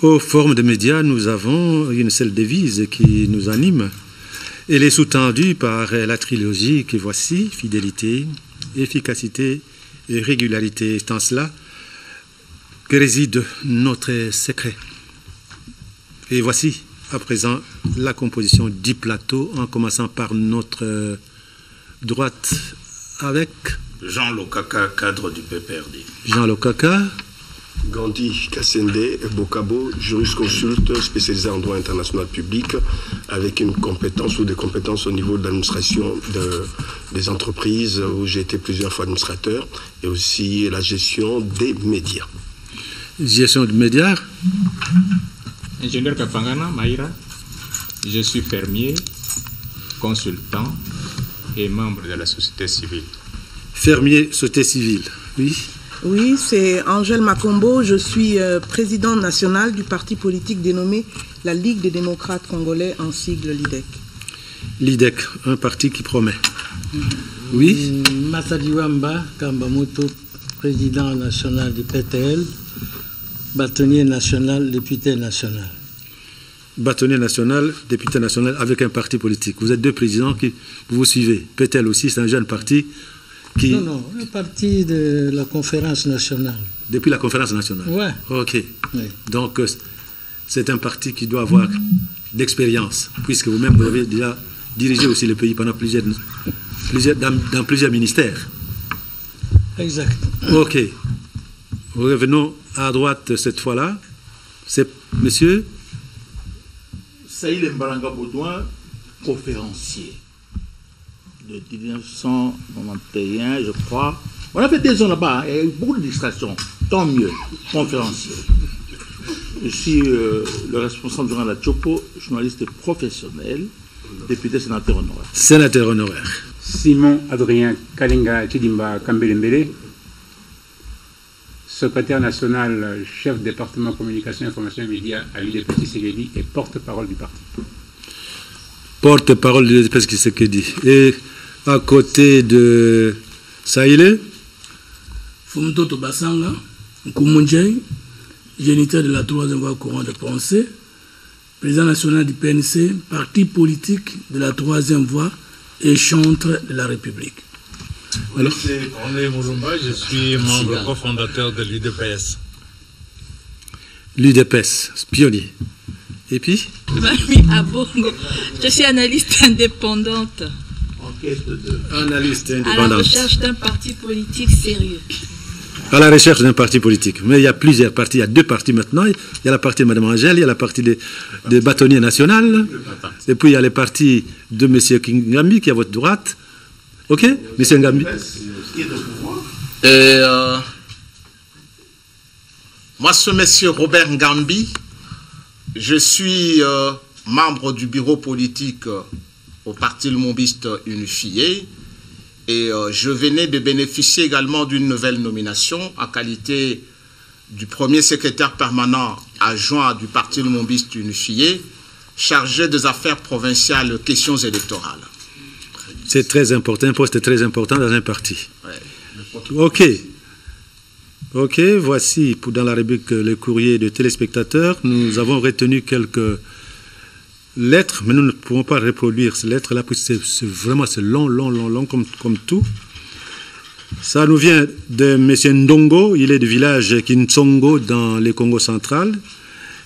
Au Forum des médias, nous avons une seule devise qui nous anime. Elle est sous-tendue par la trilogie que voici, fidélité, efficacité et régularité. C'est en cela que réside notre secret. Et voici à présent la composition du plateau, en commençant par notre droite avec Jean Lokaka, cadre du PPRD. Jean Lokaka. Gandhi Kassende Bokabo, jurisconsulte spécialisé en droit international public, avec une compétence ou des compétences au niveau de l'administration des entreprises, où j'ai été plusieurs fois administrateur, et aussi la gestion des médias. Gestion des médias. Ingénieur Kapangana Maïra, je suis fermier, consultant et membre de la société civile. Fermier, société civile, oui. Oui, c'est Angèle Makombo, je suis présidente nationale du parti politique dénommé la Ligue des démocrates congolais, en sigle l'IDEC. L'IDEC, un parti qui promet. Oui. Masadiwamba Kambamoto, président national du PTL, bâtonnier national, député national. Bâtonnier national, député national avec un parti politique. Vous êtes deux présidents qui vous suivez. PTL aussi, c'est un jeune parti. Qui... Non, un parti de la conférence nationale. Depuis la conférence nationale. Ouais. Ok. Oui. Donc, c'est un parti qui doit avoir d'expérience, puisque vous-même, vous avez déjà dirigé aussi le pays pendant dans plusieurs ministères. Exact. Ok. Revenons à droite cette fois-là. C'est monsieur Saïl Mbalanga Baudouin, conférencier. De 1991, je crois. On a fait 2 ans là-bas, il y a eu beaucoup de distractions. Tant mieux, conférencier. Je suis le responsable du Rwanda Chopo, journaliste professionnel, député sénateur honoraire. Sénateur honoraire. Simon Adrien Kalinga Chidimba Kambelembele, secrétaire national, chef département communication, information et médias à l'UDP Tshisekedi et porte-parole du parti. Porte-parole de l'UDP Tshisekedi. Et à côté de Saïle Fumtoto Basanga, Koumoundjei, géniteur de la 3e voie courant de pensée, président national du PNC, parti politique de la 3e voie et chantre de la République. Alors, c'est René Moulumba, je suis membre cofondateur de l'UDPS. L'UDPS, pionnier. Et puis Abongo, je suis analyste indépendante. Analyste indépendante. À la recherche d'un parti politique sérieux. À la recherche d'un parti politique. Mais il y a plusieurs partis, il y a 2 partis maintenant. Il y a la partie de Mme Angèle, il y a la partie des bâtonniers nationaux. Et puis il y a les partis de M. Ngambi qui est à votre droite. Ok, M. Ngambi. Moi, ce monsieur Robert Ngambi, je suis membre du bureau politique au Parti Lumumbiste Unifié et je venais de bénéficier également d'une nouvelle nomination en qualité du premier secrétaire permanent adjoint du Parti Lumumbiste Unifié chargé des affaires provinciales, questions électorales. C'est très important, un poste très important dans un parti. Ouais. Ok, voici dans la rubrique le courrier de téléspectateurs. Nous avons retenu quelques lettres, mais nous ne pouvons pas reproduire ces lettres-là, puisque c'est vraiment long comme tout. Ça nous vient de M. Ndongo, il est du village Kinsongo dans le Congo central.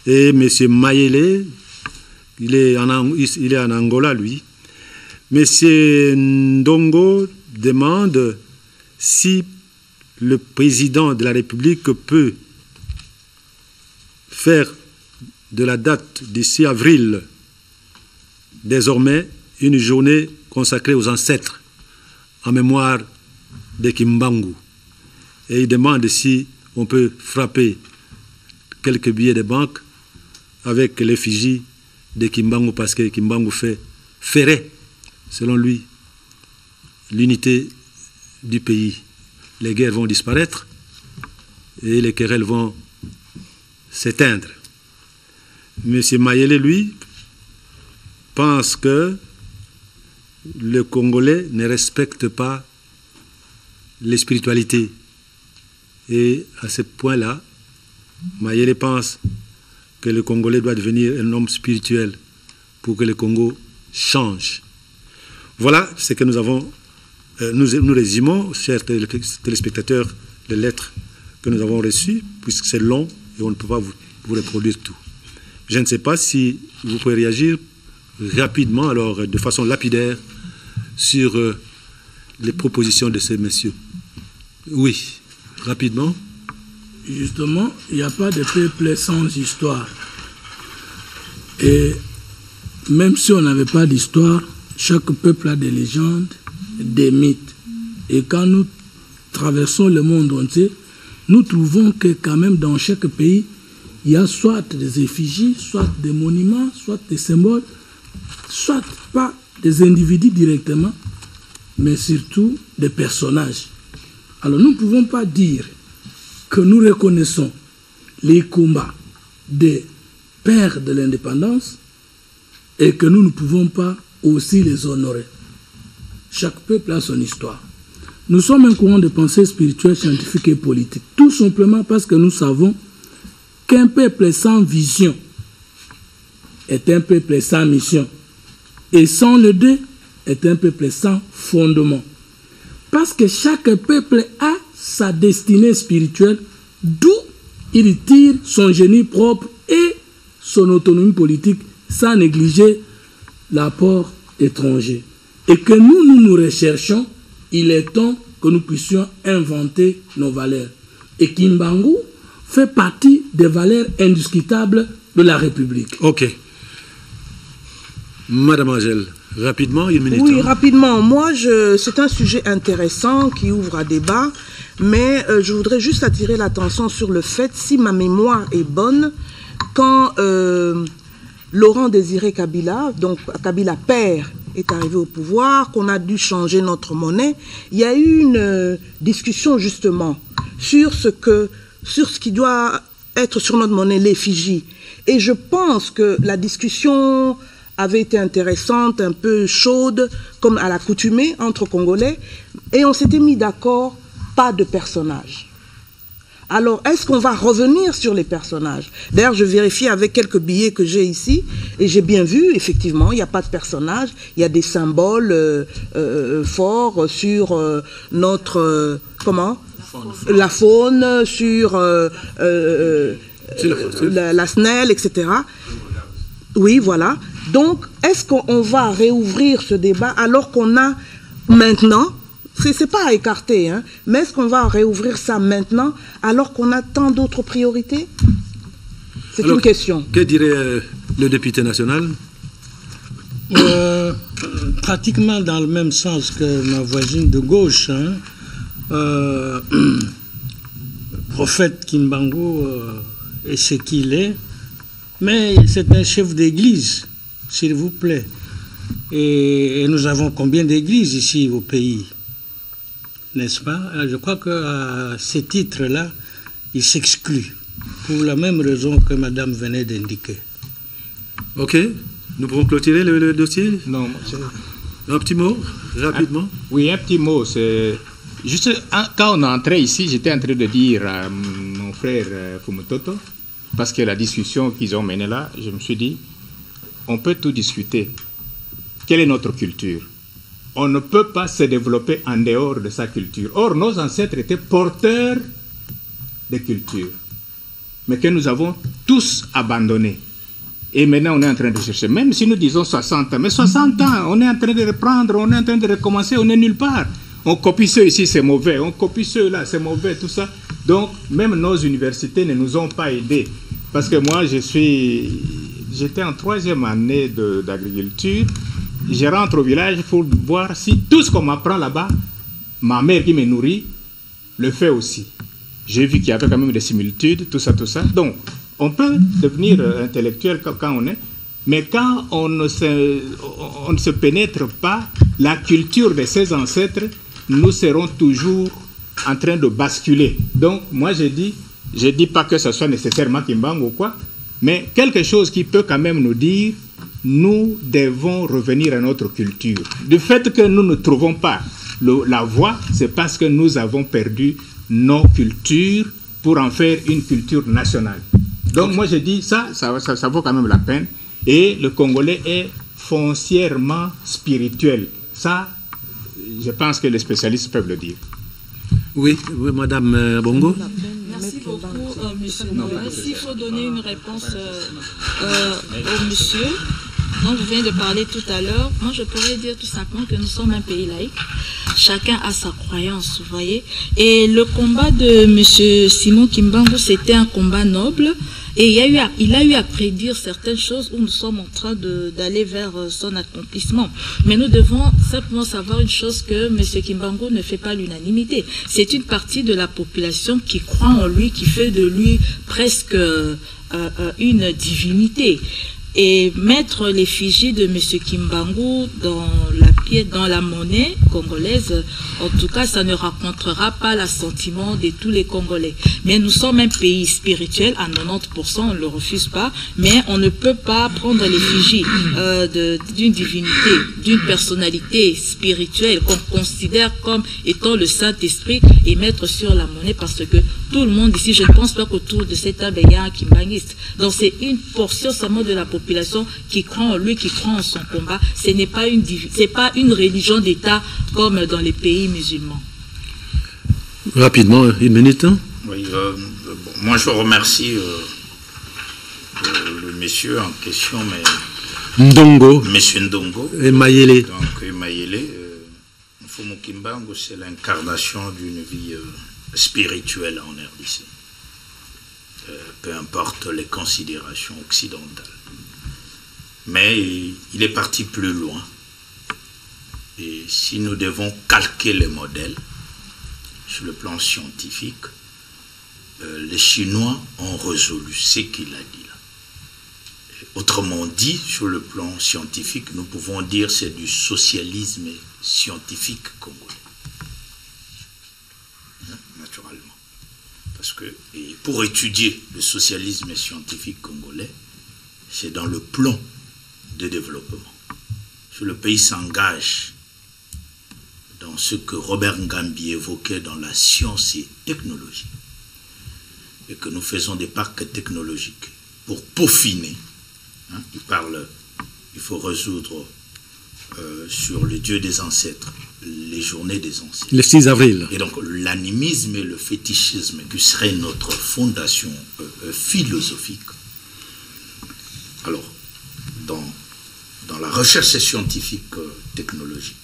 Et M. Mayele, il est en Angola, lui. M. Ndongo demande si le président de la République peut faire de la date du 6 avril désormais une journée consacrée aux ancêtres en mémoire de Kimbangu. Et il demande si on peut frapper quelques billets de banque avec l'effigie de Kimbangu, parce que Kimbangu ferait, selon lui, l'unité du pays. Les guerres vont disparaître et les querelles vont s'éteindre. M. Mayele, lui, pense que le Congolais ne respecte pas les spiritualités. Et à ce point-là, Mayele pense que le Congolais doit devenir un homme spirituel pour que le Congo change. Voilà ce que nous avons. Nous résumons, chers téléspectateurs, les lettres que nous avons reçues, puisque c'est long et on ne peut pas vous reproduire tout. Je ne sais pas si vous pouvez réagir rapidement, alors de façon lapidaire, sur les propositions de ces messieurs. Oui, rapidement. Justement, il n'y a pas de peuple sans histoire. Et même si on n'avait pas d'histoire, chaque peuple a des légendes, des mythes. Et quand nous traversons le monde entier, nous trouvons que quand même dans chaque pays, il y a soit des effigies, soit des monuments, soit des symboles, soit pas des individus directement, mais surtout des personnages. Alors nous ne pouvons pas dire que nous reconnaissons les combats des pères de l'indépendance et que nous ne pouvons pas aussi les honorer. Chaque peuple a son histoire. Nous sommes un courant de pensée spirituelle, scientifique et politique, tout simplement parce que nous savons qu'un peuple sans vision est un peuple sans mission, et sans le deux est un peuple sans fondement. Parce que chaque peuple a sa destinée spirituelle, d'où il tire son génie propre et son autonomie politique sans négliger l'apport étranger. Et que nous recherchons, il est temps que nous puissions inventer nos valeurs. Et Kimbangu fait partie des valeurs indiscutables de la République. Ok. Madame Angèle, rapidement, une minute. Oui, rapidement. Moi, c'est un sujet intéressant qui ouvre à débat, mais je voudrais juste attirer l'attention sur le fait, si ma mémoire est bonne, quand Laurent Désiré Kabila, donc Kabila père, est arrivé au pouvoir, qu'on a dû changer notre monnaie, il y a eu une discussion justement sur ce qui doit être sur notre monnaie, l'effigie. Et je pense que la discussion avait été intéressante, un peu chaude, comme à l'accoutumée entre Congolais, et on s'était mis d'accord, pas de personnages. Alors, est-ce qu'on va revenir sur les personnages? D'ailleurs, je vérifie avec quelques billets que j'ai ici, et j'ai bien vu, effectivement, il n'y a pas de personnages, il y a des symboles forts sur notre... comment? La faune, sur la SNEL, etc. Oui, voilà. Donc, est-ce qu'on va réouvrir ce débat alors qu'on a maintenant... C'est pas à écarter, hein, mais est-ce qu'on va réouvrir ça maintenant alors qu'on a tant d'autres priorités? C'est une question. Que dirait le député national? Pratiquement dans le même sens que ma voisine de gauche. Hein. Prophète Kimbangu est ce qu'il est, mais c'est un chef d'église, s'il vous plaît. Et nous avons combien d'églises ici au pays? N'est-ce pas? Je crois qu'à ce titre-là, il s'exclut, pour la même raison que madame venait d'indiquer. Ok, nous pouvons clôturer le dossier? Non. Un petit mot, rapidement? Oui, un petit mot. C'est juste, quand on est entré ici, j'étais en train de dire à mon frère Fumutoto, parce que la discussion qu'ils ont menée là, je me suis dit, on peut tout discuter. Quelle est notre culture? On ne peut pas se développer en dehors de sa culture. Or, nos ancêtres étaient porteurs de culture, mais que nous avons tous abandonné. Et maintenant, on est en train de chercher. Même si nous disons 60 ans, mais 60 ans, on est en train de reprendre, on est en train de recommencer, on n'est nulle part. On copie ceux ici, c'est mauvais. On copie ceux là, c'est mauvais, tout ça. Donc, même nos universités ne nous ont pas aidés. Parce que moi, j'étais en 3e année d'agriculture. Je rentre au village pour voir si tout ce qu'on m'apprend là-bas, ma mère qui me nourrit, le fait aussi. J'ai vu qu'il y avait quand même des similitudes, tout ça, tout ça. Donc, on peut devenir intellectuel quand on est, mais quand on ne se pénètre pas la culture de ses ancêtres, nous serons toujours en train de basculer. Donc, moi, je dis pas que ce soit nécessairement Kimbangu ou quoi, mais quelque chose qui peut quand même nous dire nous devons revenir à notre culture. Du fait que nous ne trouvons pas la voie, c'est parce que nous avons perdu nos cultures pour en faire une culture nationale. Donc moi je dis ça vaut quand même la peine. Et le Congolais est foncièrement spirituel. Ça, je pense que les spécialistes peuvent le dire. Oui, Madame Bongo. Merci beaucoup, monsieur Noël. S'il faut donner une réponse au monsieur dont vous venez de parler tout à l'heure, moi je pourrais dire tout simplement que nous sommes un pays laïque. Chacun a sa croyance, vous voyez. Et le combat de monsieur Simon Kimbangu, c'était un combat noble. Et il a eu à prédire certaines choses où nous sommes en train d'aller vers son accomplissement. Mais nous devons simplement savoir une chose, que M. Kimbangu ne fait pas l'unanimité. C'est une partie de la population qui croit en lui, qui fait de lui presque une divinité. Et mettre l'effigie de M. Kimbangu dans la monnaie congolaise, en tout cas, ça ne rencontrera pas l'assentiment de tous les Congolais. Mais nous sommes un pays spirituel, à 90%, on ne le refuse pas, mais on ne peut pas prendre l'effigie d'une divinité, d'une personnalité spirituelle qu'on considère comme étant le Saint-Esprit et mettre sur la monnaie, parce que tout le monde ici, je ne pense pas qu'autour de cette table, il y a un kimbanguiste. Donc c'est une portion seulement de la population qui croit en lui, qui croit en son combat. Ce n'est pas une religion d'État comme dans les pays musulmans. Rapidement, une minute. Oui, moi je remercie le monsieur en question, mais Ndongo. Monsieur Ndongo. Et Mayele. Donc Mayele, Mfumu Kimbangu, c'est l'incarnation d'une vie spirituelle en RDC. Peu importe les considérations occidentales. Mais il est parti plus loin. Et si nous devons calquer les modèles sur le plan scientifique, les Chinois ont résolu ce qu'il a dit là. Autrement dit, sur le plan scientifique, nous pouvons dire que c'est du socialisme scientifique congolais. Naturellement. Parce que pour étudier le socialisme scientifique congolais, c'est dans le plan de développement. Si le pays s'engage dans ce que Robert Ngambi évoquait dans la science et technologie, et que nous faisons des parcs technologiques pour peaufiner, il faut résoudre sur le Dieu des ancêtres, les journées des ancêtres. Le 6 avril. Et donc l'animisme et le fétichisme, qui serait notre fondation philosophique. Alors, dans la recherche scientifique technologique,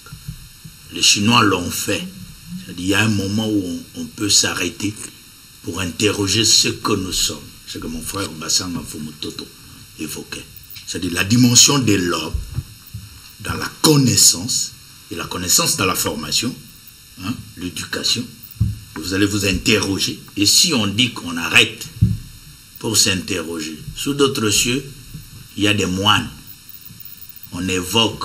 les Chinois l'ont fait. C'est-à-dire, il y a un moment où on peut s'arrêter pour interroger ce que nous sommes. C'est ce que mon frère Bassanga Mfumu-Toto évoquait. C'est-à-dire la dimension de l'homme dans la connaissance, et la connaissance dans la formation, l'éducation. Vous allez vous interroger. Et si on dit qu'on arrête pour s'interroger, sous d'autres cieux, il y a des moines. On évoque.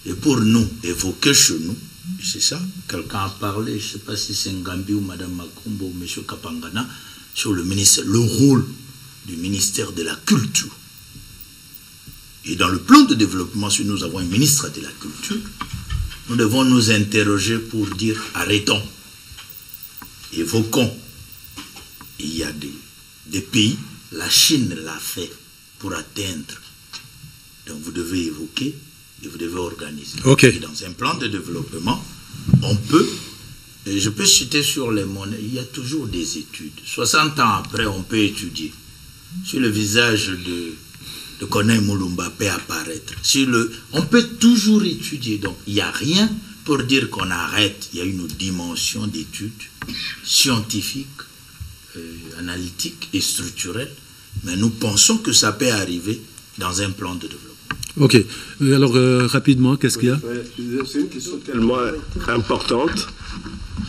Et pour nous, évoquer chez nous, c'est ça. Quelqu'un a parlé, je ne sais pas si c'est Ngambi ou Mme Makumbo ou M. Kapangana, sur le rôle du ministère de la Culture. Et dans le plan de développement, si nous avons un ministre de la Culture, nous devons nous interroger pour dire arrêtons, évoquons. Il y a des pays, la Chine l'a fait pour atteindre. Donc vous devez évoquer et vous devez organiser. Okay. Et dans un plan de développement, on peut, et je peux citer sur les monnaies, il y a toujours des études. 60 ans après, on peut étudier. Sur le visage de Corneille Moulumba peut apparaître. On peut toujours étudier. Donc il n'y a rien pour dire qu'on arrête. Il y a une dimension d'études scientifiques, analytiques et structurelles. Mais nous pensons que ça peut arriver dans un plan de développement. Ok. Alors, rapidement, qu'est-ce qu'il y a? C'est une question tellement importante,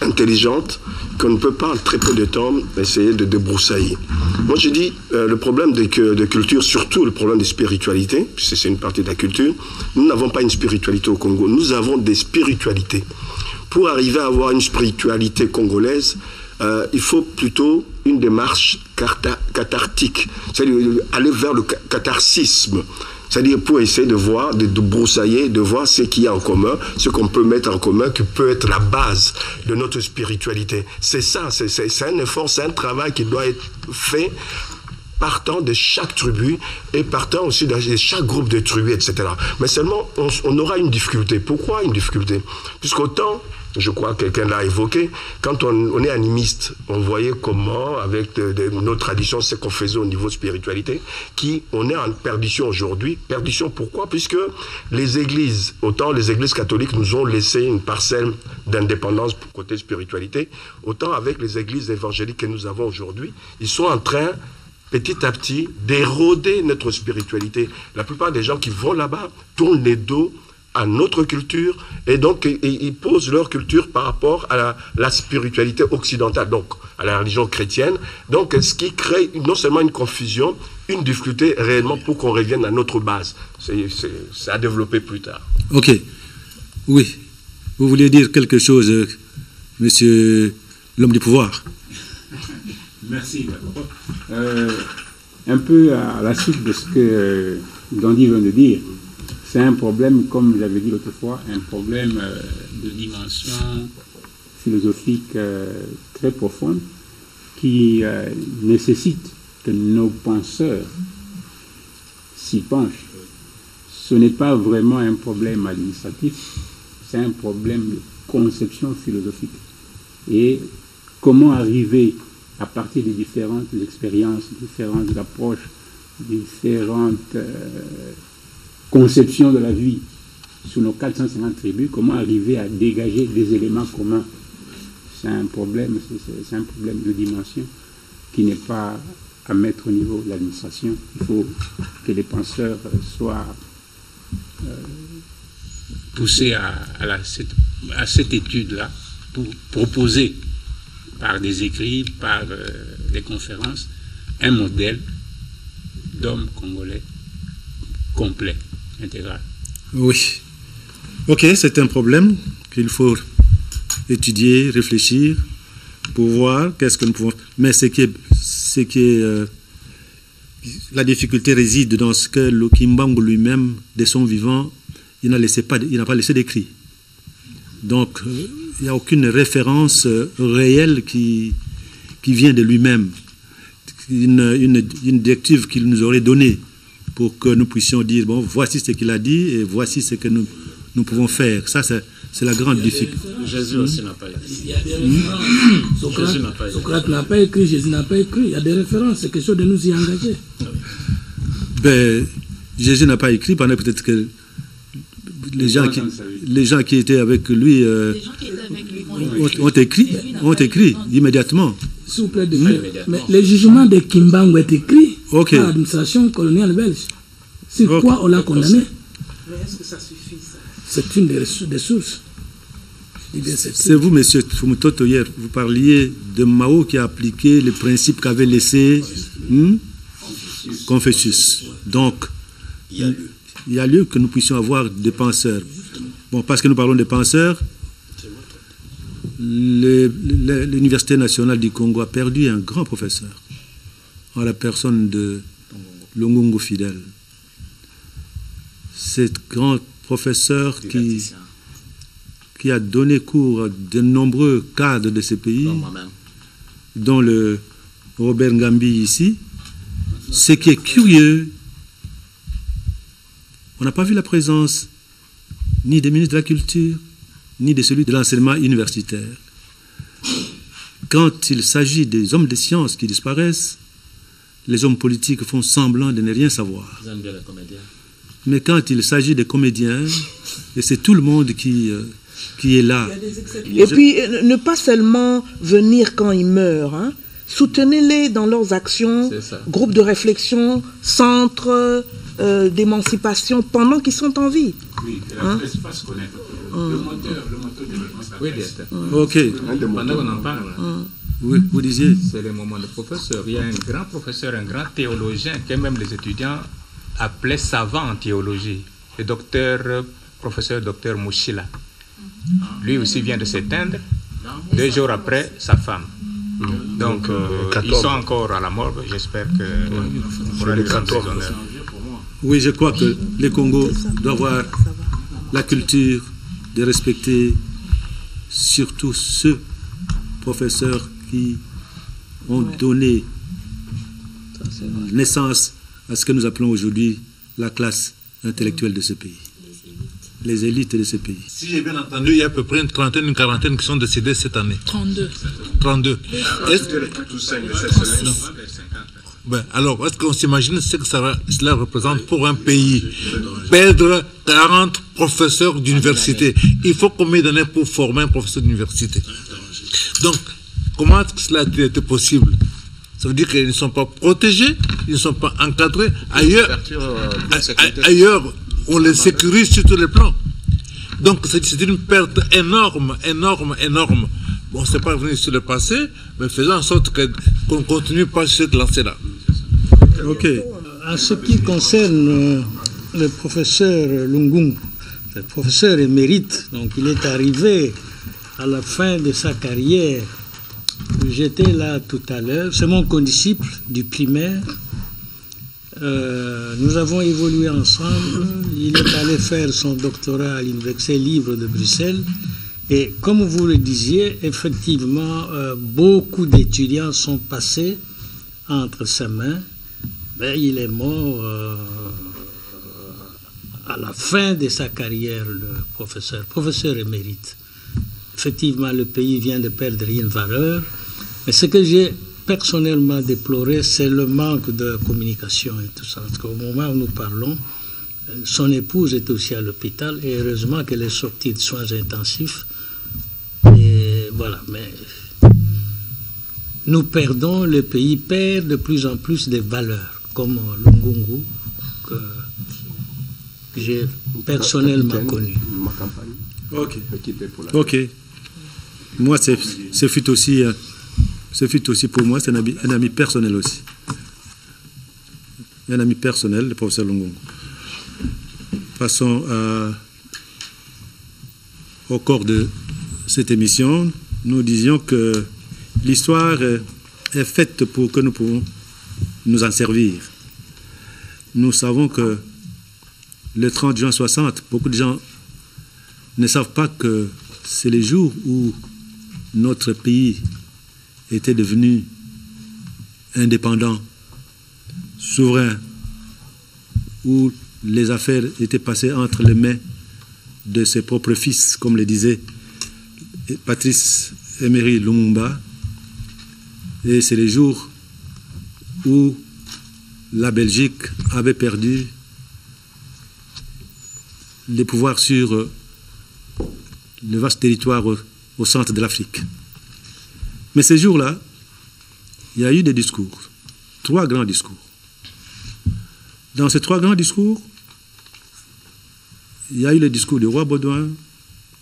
intelligente, qu'on ne peut pas en très peu de temps essayer de débroussailler. Moi, je dis, le problème de culture, surtout le problème de spiritualité, puisque c'est une partie de la culture, nous n'avons pas une spiritualité au Congo, nous avons des spiritualités. Pour arriver à avoir une spiritualité congolaise, il faut plutôt une démarche cathartique, c'est-à-dire aller vers le catharsisme. C'est-à-dire pour essayer de voir, de broussailler, de voir ce qu'il y a en commun, ce qu'on peut mettre en commun, qui peut être la base de notre spiritualité. C'est ça, c'est un effort, c'est un travail qui doit être fait partant de chaque tribu et partant aussi de chaque groupe de tribus, etc. Mais seulement, on aura une difficulté. Pourquoi une difficulté? Puisqu'autant, je crois que quelqu'un l'a évoqué, quand on est animiste, on voyait comment, avec nos traditions, ce qu'on faisait au niveau de spiritualité, on est en perdition aujourd'hui. Perdition pourquoi? Puisque les églises, autant les églises catholiques nous ont laissé une parcelle d'indépendance pour côté spiritualité, autant avec les églises évangéliques que nous avons aujourd'hui, ils sont en train petit à petit d'éroder notre spiritualité. La plupart des gens qui vont là-bas tournent les dos à notre culture et donc ils posent leur culture par rapport à la spiritualité occidentale, donc à la religion chrétienne. Donc ce qui crée non seulement une confusion, une difficulté réellement pour qu'on revienne à notre base. C'est à développer plus tard. Ok. Oui. Vous voulez dire quelque chose, monsieur l'homme du pouvoir? Merci. Un peu à la suite de ce que Gandhi vient de dire, c'est un problème, comme j'avais dit l'autre fois, un problème de dimension philosophique très profonde qui nécessite que nos penseurs s'y penchent. Ce n'est pas vraiment un problème administratif, c'est un problème de conception philosophique. Et comment arriver à partir des différentes expériences, différentes approches, différentes conception de la vie sur nos 450 tribus, comment arriver à dégager des éléments communs? C'est un problème de dimension qui n'est pas à mettre au niveau de l'administration. Il faut que les penseurs soient poussés à cette étude-là pour proposer par des écrits, par des conférences, un modèle d'homme congolais complet, intégral. Oui. Ok, c'est un problème qu'il faut étudier, réfléchir, pour voir qu'est-ce que nous pouvons... Mais la difficulté réside dans ce que le Kimbangu lui-même, de son vivant, il n'a pas laissé d'écrit. Donc, il n'y a aucune référence réelle qui vient de lui-même. Une directive qu'il nous aurait donnée pour que nous puissions dire, bon, voici ce qu'il a dit et voici ce que nous pouvons faire. Ça, c'est la grande difficulté. Jésus aussi n'a pas écrit. Il y a des références. Socrate n'a pas écrit, Jésus n'a pas écrit. Il y a des références, c'est question de nous y engager. Ben, Jésus n'a pas écrit, pendant peut-être que les gens qui étaient avec lui ont écrit immédiatement. S'il vous plaît, mais les jugements de Kimbangu est écrit par l'administration coloniale belge. C'est quoi on l'a condamné? Mais est-ce que ça suffit, ça? C'est une des sources. C'est vous, monsieur Fumutoto, hier, vous parliez de Mao qui a appliqué les principes qu'avait laissé Confucius. Donc, il y a lieu que nous puissions avoir des penseurs. Bon, parce que nous parlons des penseurs, l'Université nationale du Congo a perdu un grand professeur en la personne de Longongo Fidèle. Cet grand professeur qui a donné cours à de nombreux cadres de ces pays, dont le Robert Ngambi ici. Ce qui est curieux, on n'a pas vu la présence ni des ministres de la Culture, ni de celui de l'enseignement universitaire. Quand il s'agit des hommes de sciences qui disparaissent, les hommes politiques font semblant de ne rien savoir. Vous aimez bien les comédiens. Mais quand il s'agit des comédiens, et c'est tout le monde qui est là. Et puis, ne pas seulement venir quand ils meurent, hein. Soutenez-les dans leurs actions, groupes de réflexion, centres d'émancipation pendant qu'ils sont en vie. Oui, la presse fasse connaître le moteur de développement. Ok. Pendant qu'on en parle, oui, vous disiez. C'est le moment de professeur. Il y a un grand professeur, un grand théologien que même les étudiants appelaient savant en théologie, le professeur docteur Mouchila. Lui aussi vient de s'éteindre. 2 jours après, sa femme. Donc, ils sont encore à la morgue. J'espère qu'on pourra les rendre honneurs. Oui, je crois que le Congo doit avoir la culture de respecter surtout ceux professeurs qui ont donné naissance à ce que nous appelons aujourd'hui la classe intellectuelle de ce pays. Les élites de ce pays. Si j'ai bien entendu, il y a à peu près une trentaine, une quarantaine qui sont décédés cette année. 32. 32. Alors, est-ce qu'on s'imagine ce que cela représente pour un pays? Perdre 40 professeurs d'université. Il faut combien d'années pour former un professeur d'université? Donc, comment est-ce que cela a été possible? Ça veut dire qu'ils ne sont pas protégés, ils ne sont pas encadrés. Ailleurs, on les sécurise sur tous les plans. Donc, c'est une perte énorme, énorme, énorme. Bon, c'est pas revenu sur le passé, mais faisons en sorte qu'on ne continue pas sur cette lancée-là. Ok. En ce qui concerne le professeur Lungungu, le professeur émérite, donc il est arrivé à la fin de sa carrière. J'étais là tout à l'heure, c'est mon condisciple du primaire. Nous avons évolué ensemble. Il est allé faire son doctorat à l'Université libre de Bruxelles. Et comme vous le disiez, effectivement, beaucoup d'étudiants sont passés entre ses mains. Mais il est mort à la fin de sa carrière, le professeur émérite. Effectivement, le pays vient de perdre une valeur. Mais ce que j'ai personnellement déploré, c'est le manque de communication et tout ça. Parce qu'au moment où nous parlons, son épouse est aussi à l'hôpital et heureusement qu'elle est sortie de soins intensifs. Et voilà, mais nous perdons, le pays perd de plus en plus de valeurs, comme Lungungu, que j'ai personnellement connu. Ok. Moi, ce fut aussi pour moi, c'est un ami personnel aussi. Un ami personnel, le professeur Lungungu. Passons au cours de cette émission, nous disions que l'histoire est faite pour que nous pouvons nous en servir. Nous savons que le 30 juin 60, beaucoup de gens ne savent pas que c'est les jours où notre pays était devenu indépendant, souverain, où les affaires étaient passées entre les mains de ses propres fils, comme le disait Patrice Emery Lumumba. Et c'est les jours où la Belgique avait perdu les pouvoirs sur le vaste territoire au centre de l'Afrique. Mais ces jours-là, il y a eu des discours, 3 grands discours. Dans ces 3 grands discours, il y a eu le discours du roi Baudouin,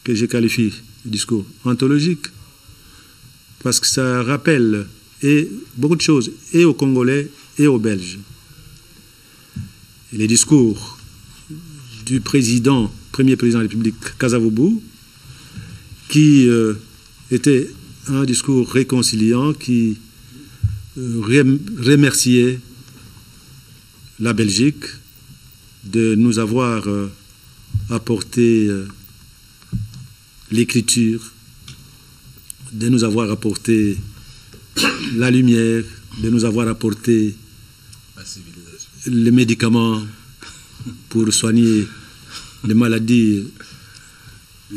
que j'ai qualifié de discours anthologique, parce que ça rappelle beaucoup de choses, et aux Congolais et aux Belges. Et les discours du premier président de la République, Kasavubu, qui était un discours réconciliant, qui remerciait la Belgique de nous avoir apporté l'écriture, de nous avoir apporté la lumière, de nous avoir apporté les médicaments pour soigner les maladies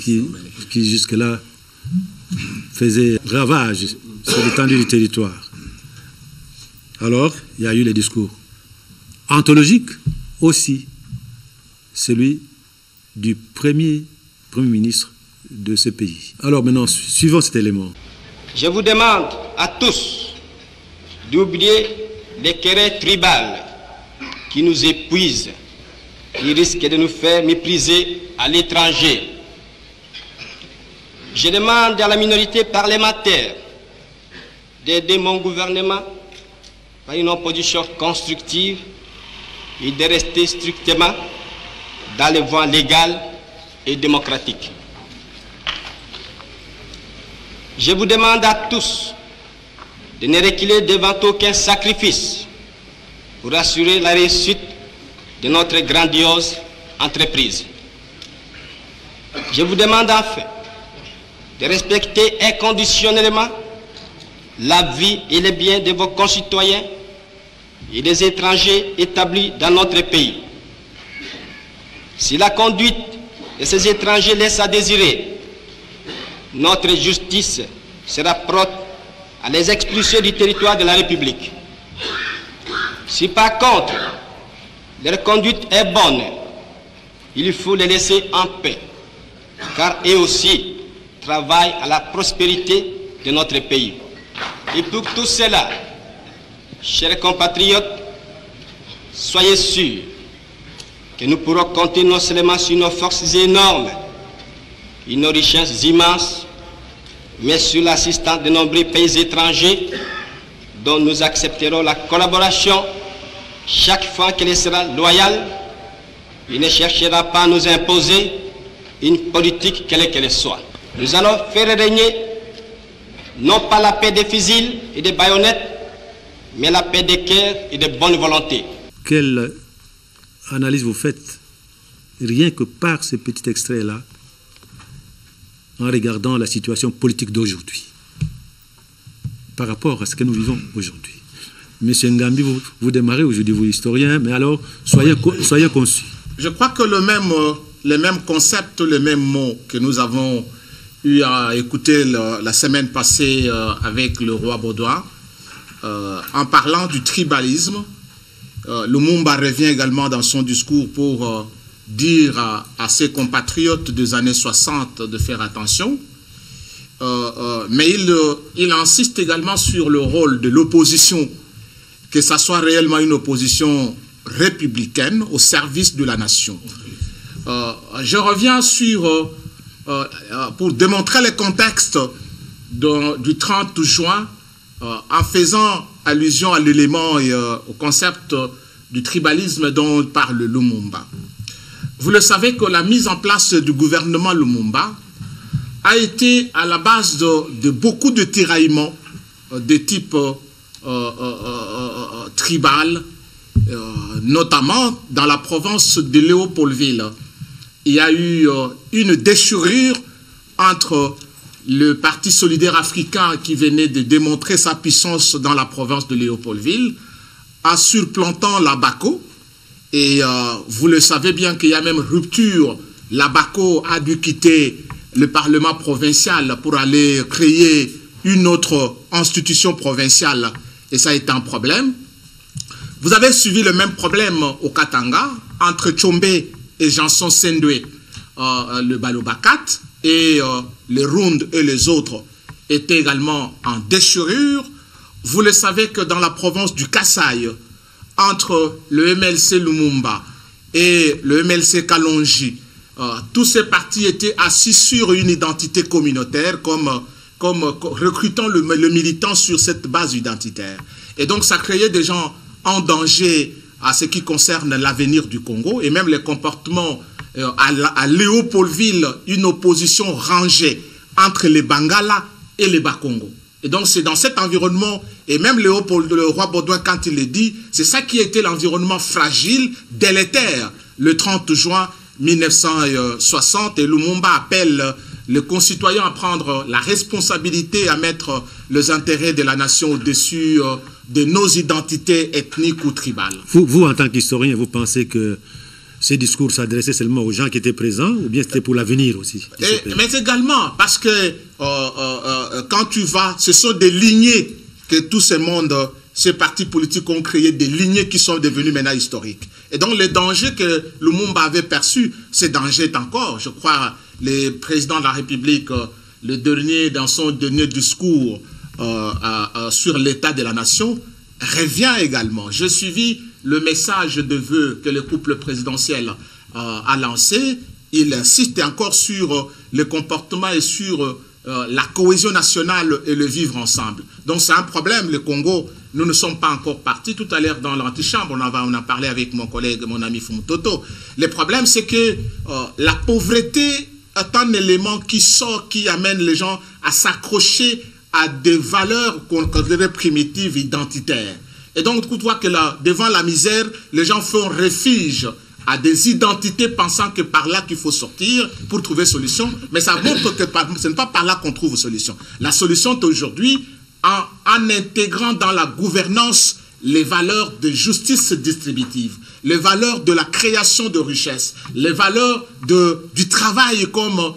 qui jusque-là faisaient ravage sur l'étendue du territoire. Alors, il y a eu les discours anthologiques aussi, celui du premier ministre de ce pays. Alors maintenant, suivons cet élément. Je vous demande à tous d'oublier les querelles tribales qui nous épuisent, qui risquent de nous faire mépriser à l'étranger. Je demande à la minorité parlementaire d'aider mon gouvernement par une opposition constructive et de rester strictement dans les voies légales et démocratiques. Je vous demande à tous de ne reculer devant aucun sacrifice pour assurer la réussite de notre grandiose entreprise. Je vous demande enfin de respecter inconditionnellement la vie et les biens de vos concitoyens, et des étrangers établis dans notre pays. Si la conduite de ces étrangers laisse à désirer, notre justice sera prompte à les expulser du territoire de la République. Si par contre leur conduite est bonne, il faut les laisser en paix, car eux aussi travaillent à la prospérité de notre pays. Et pour tout cela, chers compatriotes, soyez sûrs que nous pourrons compter non seulement sur nos forces énormes et nos richesses immenses, mais sur l'assistance de nombreux pays étrangers dont nous accepterons la collaboration chaque fois qu'elle sera loyale. Il ne cherchera pas à nous imposer une politique quelle qu'elle soit. Nous allons faire régner non pas la paix des fusils et des baïonnettes, mais la paix des cœurs et de bonne volonté. Quelle analyse vous faites, rien que par ce petit extrait-là, en regardant la situation politique d'aujourd'hui, par rapport à ce que nous vivons aujourd'hui? Monsieur Ngambi, vous démarrez aujourd'hui, vous historien, mais alors soyez conçus. Je crois que le même concept, le même mot que nous avons eu à écouter la semaine passée avec le roi Baudouin, en parlant du tribalisme, Lumumba revient également dans son discours pour dire à ses compatriotes des années 60 de faire attention. Mais il insiste également sur le rôle de l'opposition, que ça soit réellement une opposition républicaine au service de la nation. Je reviens sur, pour démontrer le contexte du 30 juin, en faisant allusion à l'élément et au concept du tribalisme dont parle Lumumba. Vous le savez que la mise en place du gouvernement Lumumba a été à la base de beaucoup de tiraillements de type tribal, notamment dans la province de Léopoldville. Il y a eu une déchirure entre le Parti solidaire africain qui venait de démontrer sa puissance dans la province de Léopoldville, en surplantant la BACO. Et vous le savez bien qu'il y a même rupture. La BACO a dû quitter le Parlement provincial pour aller créer une autre institution provinciale. Et ça a été un problème. Vous avez suivi le même problème au Katanga, entre Tchombe et Janson Sendwe, le Balobakat, et les Round et les autres étaient également en déchirure. Vous le savez que dans la province du Kasaï, entre le MLC Lumumba et le MLC Kalonji, tous ces partis étaient assis sur une identité communautaire, comme recrutant le militant sur cette base identitaire. Et donc ça créait des gens en danger à ce qui concerne l'avenir du Congo, et même les comportements à Léopoldville, une opposition rangée entre les Bangala et les Bakongo. Et donc c'est dans cet environnement, et même le roi Baudouin, quand il le dit, c'est ça qui était l'environnement fragile, délétère, le 30 juin 1960, et Lumumba appelle les concitoyens à prendre la responsabilité, à mettre les intérêts de la nation au-dessus de nos identités ethniques ou tribales. Vous, en tant qu'historien, vous pensez que ces discours s'adressaient seulement aux gens qui étaient présents, ou bien c'était pour l'avenir aussi? Mais également, parce que quand tu vas, ce sont des lignées que tout ce monde, ces partis politiques ont créé, des lignées qui sont devenues maintenant historiques. Et donc les dangers que Lumumba avait perçus, ces dangers encore, je crois, le président de la République, le dernier, dans son dernier discours sur l'état de la nation, revient également. J'ai suivi le message de vœux que le couple présidentiel a lancé. Il insiste encore sur le comportement et sur la cohésion nationale et le vivre ensemble. Donc c'est un problème, le Congo, nous ne sommes pas encore partis. Tout à l'heure dans l'antichambre, on a parlé avec mon collègue, mon ami Fumutoto. Le problème c'est que la pauvreté est un élément qui sort, qui amène les gens à s'accrocher à des valeurs qu'on considère primitives, identitaires. Et donc, tu vois que là, devant la misère, les gens font refuge à des identités pensant que par là qu'il faut sortir pour trouver solution. Mais ça montre que ce n'est pas par là qu'on trouve solution. La solution est aujourd'hui en intégrant dans la gouvernance les valeurs de justice distributive, les valeurs de la création de richesses, les valeurs du travail comme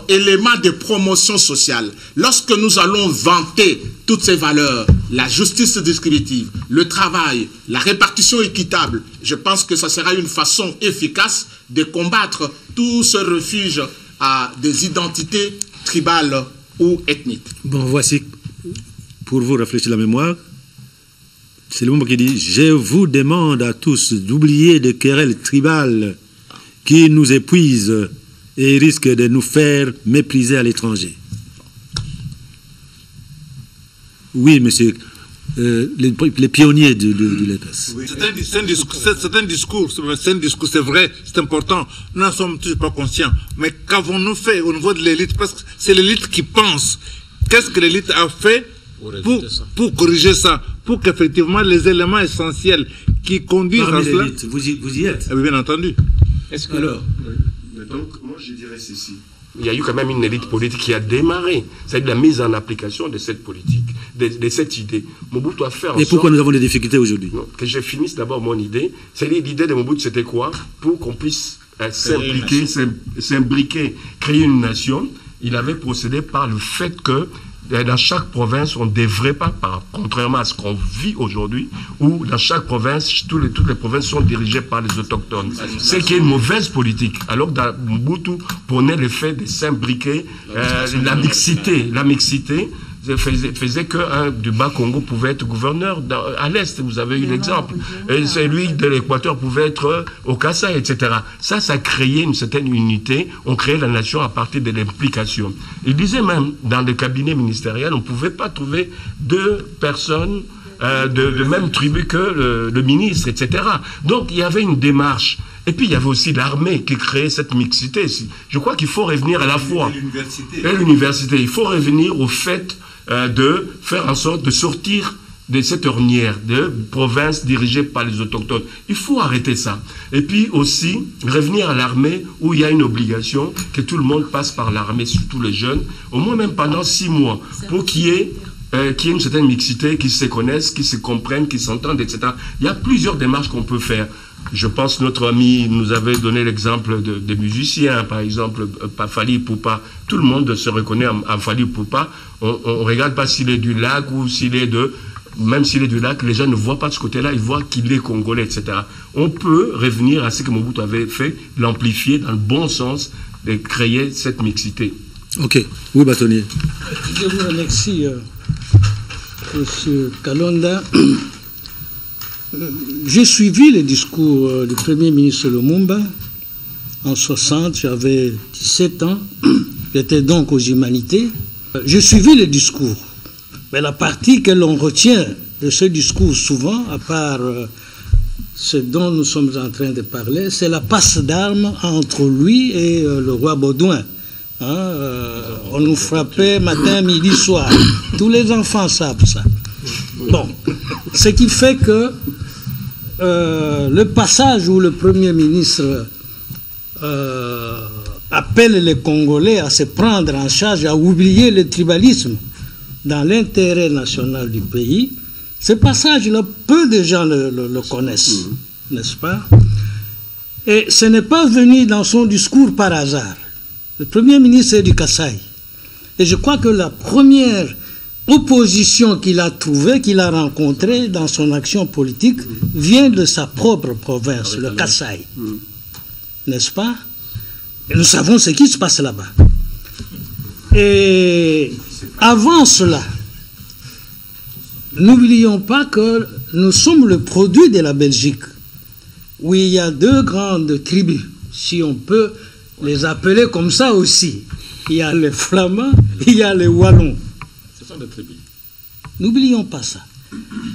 élément de promotion sociale. Lorsque nous allons vanter toutes ces valeurs, la justice distributive, le travail, la répartition équitable, je pense que ça sera une façon efficace de combattre tout ce refuge à des identités tribales ou ethniques. Bon, voici, pour vous rafraîchir la mémoire, c'est le moment qui dit « Je vous demande à tous d'oublier des querelles tribales qui nous épuisent et risquent de nous faire mépriser à l'étranger. » Oui, monsieur, les pionniers de l'EPS. Oui. C'est un discours, c'est vrai, c'est important. Nous n'en sommes toujours pas conscients. Mais qu'avons-nous fait au niveau de l'élite? Parce que c'est l'élite qui pense. Qu'est-ce que l'élite a fait pour corriger ça, pour qu'effectivement les éléments essentiels qui conduisent à cela... Vous y êtes. Ah, bien entendu. Est-ce que... Alors, donc, moi je dirais ceci. Il y a eu quand même une élite politique qui a démarré, c'est-à-dire la mise en application de cette politique, de cette idée. Mobutu a fait en sorte... Et pourquoi nous avons des difficultés aujourd'hui? Que je finisse d'abord mon idée. C'est l'idée de Mobutu, c'était quoi? Pour qu'on puisse s'imbriquer, créer une nation, il avait procédé par le fait que dans chaque province, on ne devrait pas, contrairement à ce qu'on vit aujourd'hui, où dans chaque province, toutes les provinces sont dirigées par les autochtones. C'est qu'il y a une mauvaise politique. Alors que Mobutu prenait le fait de s'imbriquer, la mixité faisait que du Bas-Congo pouvait être gouverneur à l'Est, vous avez eu l'exemple. Et celui de l'Équateur pouvait être au Kassai, etc. Ça créait une certaine unité, on créait la nation à partir de l'implication. Il disait même, dans le cabinet ministériel, on ne pouvait pas trouver deux personnes de même tribu que le ministre, etc. Donc il y avait une démarche. Et puis il y avait aussi l'armée qui créait cette mixité. Je crois qu'il faut revenir à la fois. Et l'université. Il faut revenir au fait de faire en sorte de sortir de cette ornière de provinces dirigées par les autochtones. Il faut arrêter ça. Et puis aussi revenir à l'armée où il y a une obligation que tout le monde passe par l'armée, surtout les jeunes, au moins même pendant 6 mois, pour qu'il y ait une certaine mixité, qu'ils se connaissent, qu'ils se comprennent, qu'ils s'entendent, etc. Il y a plusieurs démarches qu'on peut faire. Je pense que notre ami nous avait donné l'exemple des musiciens, par exemple, Fally Ipupa. Tout le monde se reconnaît en Fally Ipupa. On ne regarde pas s'il est du lac ou s'il est de... Même s'il est du lac, les gens ne voient pas de ce côté-là, ils voient qu'il est congolais, etc. On peut revenir à ce que Mobutu avait fait, l'amplifier dans le bon sens, de créer cette mixité. Ok. Oui, bâtonnier. Je vous remercie, M. Kalonda. J'ai suivi le discours du Premier ministre Lumumba en 60, j'avais 17 ans, j'étais donc aux humanités. J'ai suivi le discours, mais la partie que l'on retient de ce discours souvent, à part ce dont nous sommes en train de parler, c'est la passe d'armes entre lui et le roi Baudouin. On nous frappait matin, midi, soir. Tous les enfants savent ça. Bon, ce qui fait que le passage où le Premier ministre appelle les Congolais à se prendre en charge, à oublier le tribalisme dans l'intérêt national du pays, ce passage-là, peu de gens le connaissent, n'est-ce pas? Et ce n'est pas venu dans son discours par hasard. Le Premier ministre est du Kassai. Et je crois que la première opposition qu'il a trouvée, qu'il a rencontrée dans son action politique, vient de sa propre province, le Kassai. N'est-ce pas? Et nous savons ce qui se passe là-bas. Et avant cela, n'oublions pas que nous sommes le produit de la Belgique, où il y a 2 grandes tribus, si on peut les appeler comme ça aussi. Il y a les Flamands, il y a les Wallons. Ce sont des tribus. N'oublions pas ça.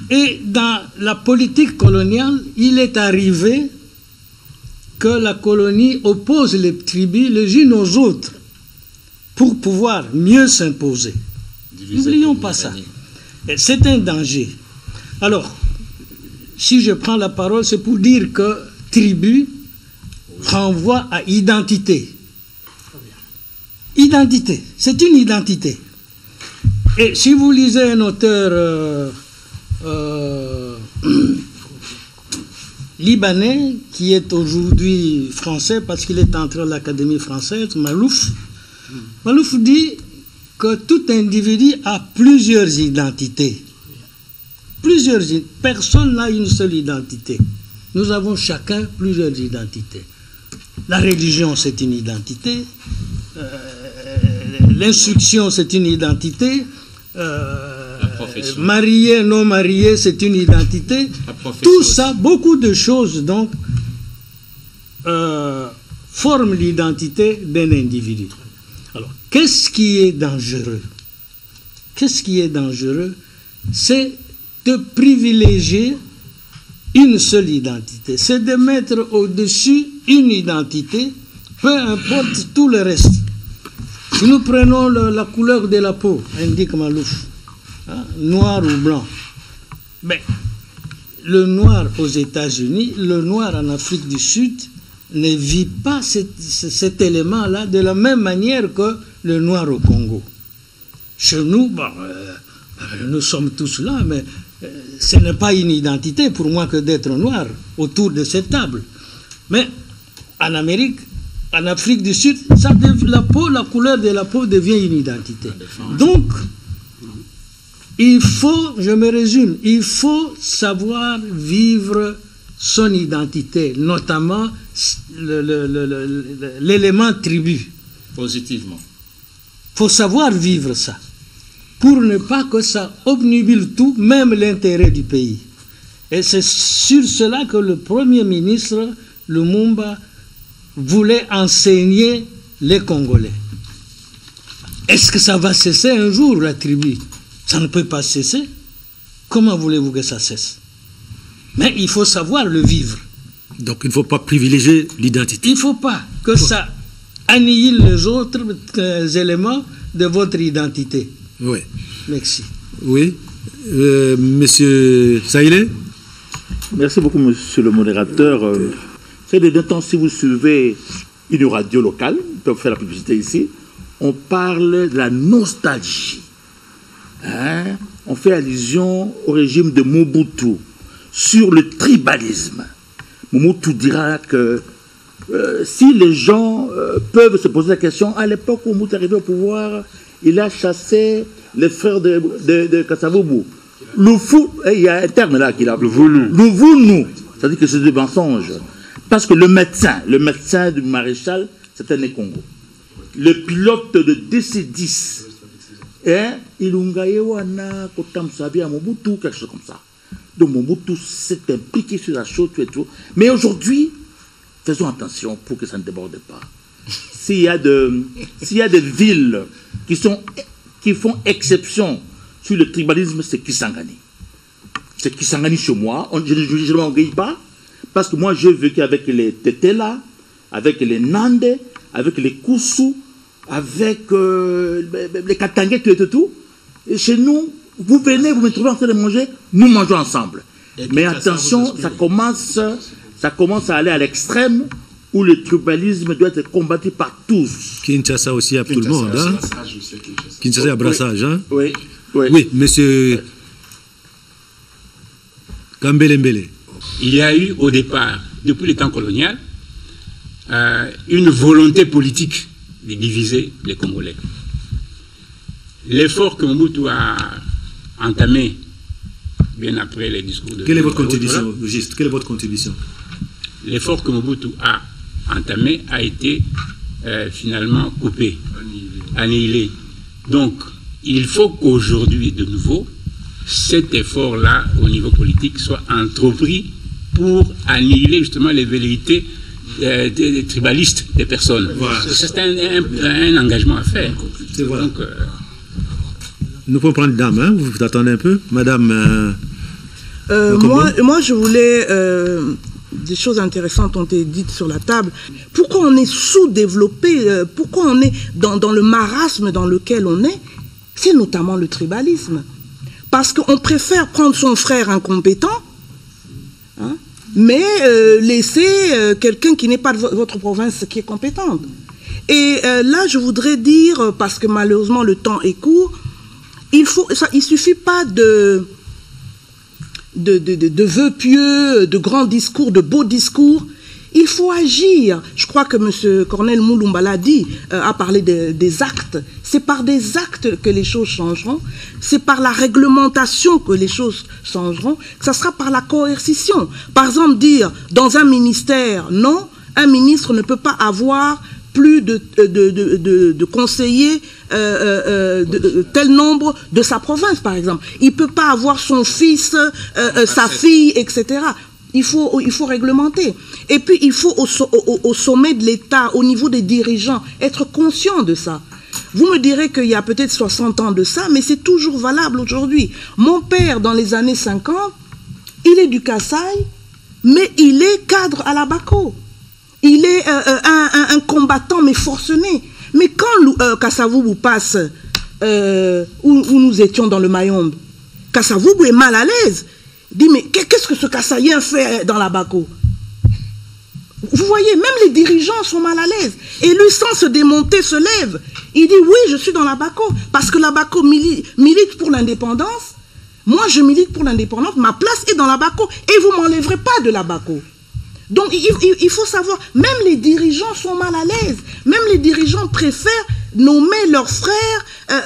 Et dans la politique coloniale, il est arrivé que la colonie oppose les tribus les unes aux autres pour pouvoir mieux s'imposer. N'oublions pas ça. C'est un danger. Alors, si je prends la parole, c'est pour dire que tribu renvoie à identité. Identité, c'est une identité. Et si vous lisez un auteur Libanais qui est aujourd'hui français parce qu'il est entré à l'Académie française, Malouf dit que tout individu a plusieurs identités. Personne n'a une seule identité. Nous avons chacun plusieurs identités. La religion, c'est une identité. L'instruction, c'est une identité. Marié, non marié, c'est une identité. Tout ça, beaucoup de choses, donc, forment l'identité d'un individu. Alors, qu'est-ce qui est dangereux? C'est de privilégier une seule identité. C'est de mettre au-dessus une identité, peu importe tout le reste. Si nous prenons la couleur de la peau, indique Malouf, hein, noir ou blanc, mais le noir aux États-Unis, le noir en Afrique du Sud ne vit pas cet élément-là de la même manière que le noir au Congo. Chez nous, nous sommes tous là, mais ce n'est pas une identité pour moi que d'être noir autour de cette table. Mais en Amérique, en Afrique du Sud, la couleur de la peau devient une identité. Donc, il faut, je me résume, il faut savoir vivre son identité, notamment l'élément tribu. Positivement. Il faut savoir vivre ça, pour ne pas que ça obnubile tout, même l'intérêt du pays. Et c'est sur cela que le Premier ministre, Lumumba, voulait enseigner les Congolais. Est-ce que ça va cesser un jour, la tribu? Ça ne peut pas cesser. Comment voulez-vous que ça cesse? Mais il faut savoir le vivre. Donc il ne faut pas privilégier l'identité. Il ne faut pas que ça annihile les autres éléments de votre identité. Oui. Merci. Oui. Monsieur Saïlé. Merci beaucoup, monsieur le modérateur. C'est de temps, si vous suivez une radio locale, on peut faire la publicité ici, on parle de la nostalgie. Hein? On fait allusion au régime de Mobutu sur le tribalisme. Mobutu dira que si les gens peuvent se poser la question, à l'époque où Mobutu est arrivé au pouvoir, il a chassé les frères de Kasavubu. Il y a un terme là qu'il a. Louvounou. C'est-à-dire que c'est des mensonges. Parce que le médecin du maréchal, c'était né Congo. Le pilote de DC-10, Ilungayewana, Kotam Sabia, Mobutu, quelque chose comme ça. Donc Mobutu s'est impliqué sur la chose, tout. Mais aujourd'hui, faisons attention pour que ça ne déborde pas. S'il y a des villes qui font exception sur le tribalisme, c'est Kisangani. C'est Kisangani chez moi. Je ne m'engueille pas. Parce que moi, j'ai vécu avec les Tetela, avec les Nande, avec les Koussou, avec les Katangé, tout. Et chez nous, vous venez, vous me trouvez en train de manger, nous mangeons ensemble. Mais attention, ça commence à aller à l'extrême où le tribalisme doit être combattu par tous. Kinshasa aussi à tout le monde. Hein? Kinshasa à brassage. Hein? Oui. Oui, monsieur Kambele-Mbele. Il y a eu au départ, depuis le temps colonial, une volonté politique de diviser les Congolais. L'effort que Mobutu a entamé bien après les discours de... Quelle est votre contribution, juste? Quelle est votre contribution? L'effort que Mobutu a entamé a été finalement coupé, annihilé. Donc, il faut qu'aujourd'hui, de nouveau, cet effort-là, au niveau politique, soit entrepris pour annihiler justement les velléités des tribalistes, des personnes. Voilà. C'est un engagement à faire. Voilà. Donc, nous pouvons prendre dame, hein? Vous attendez un peu, madame. Moi, je voulais... des choses intéressantes ont été dites sur la table. Pourquoi on est sous-développé? Pourquoi on est dans le marasme dans lequel on est? C'est notamment le tribalisme. Parce qu'on préfère prendre son frère incompétent, hein, mais laisser quelqu'un qui n'est pas de votre province qui est compétente. Et là, je voudrais dire, parce que malheureusement le temps est court, il suffit pas de vœux pieux, de grands discours, de beaux discours. Il faut agir. Je crois que M. Corneille Moulumba l'a dit, a parlé des actes. C'est par des actes que les choses changeront. C'est par la réglementation que les choses changeront. Ça sera par la coercition. Par exemple, dire dans un ministère, non, un ministre ne peut pas avoir plus de conseillers tel nombre de sa province, par exemple. Il ne peut pas avoir son fils, sa fille, etc. Il faut réglementer. Et puis, il faut, au sommet de l'État, au niveau des dirigeants, être conscient de ça. Vous me direz qu'il y a peut-être 60 ans de ça, mais c'est toujours valable aujourd'hui. Mon père, dans les années 50, il est du Kasaï, mais il est cadre à la Bako. Il est un combattant, mais forcené. Mais quand Kasavubu passe, où nous étions dans le Mayombe, Kasavubu est mal à l'aise. Il dit, mais qu'est-ce que ce Kassaïen fait dans la Bako? Vous voyez, même les dirigeants sont mal à l'aise. Et lui, sans se démonter, se lève. Il dit, oui, je suis dans la Bako, parce que la Bako milite pour l'indépendance. Moi, je milite pour l'indépendance. Ma place est dans la Bako. Et vous ne m'enlèverez pas de la Bako. Donc, il faut savoir, même les dirigeants sont mal à l'aise. Même les dirigeants préfèrent nommer leurs frères,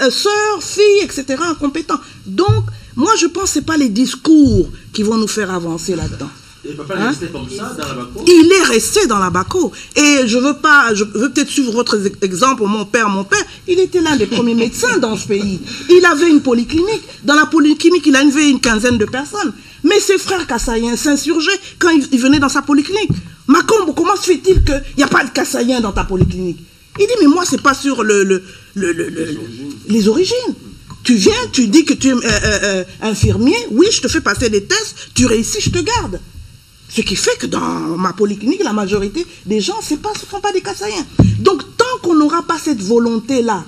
sœurs, filles, etc., incompétents. Donc, moi, je pense que ce n'est pas les discours qui vont nous faire avancer là-dedans. Et papa est resté comme ça dans la Bako? Il est resté dans la Bako. Et je veux peut-être suivre votre exemple. Mon père, il était l'un des premiers médecins dans ce pays. Il avait une polyclinique. Dans la polyclinique, il avait une quinzaine de personnes. Mais ses frères kassaïens s'insurgeaient quand ils venaient dans sa polyclinique. Makombo, comment se fait-il qu'il n'y a pas de kassaïens dans ta polyclinique? Il dit, mais moi, c'est pas sur les origines. Tu viens, tu dis que tu es infirmier, oui, je te fais passer des tests, tu réussis, je te garde. Ce qui fait que dans ma polyclinique, la majorité des gens, ce ne sont pas des kassaïens. Donc, tant qu'on n'aura pas cette volonté-là,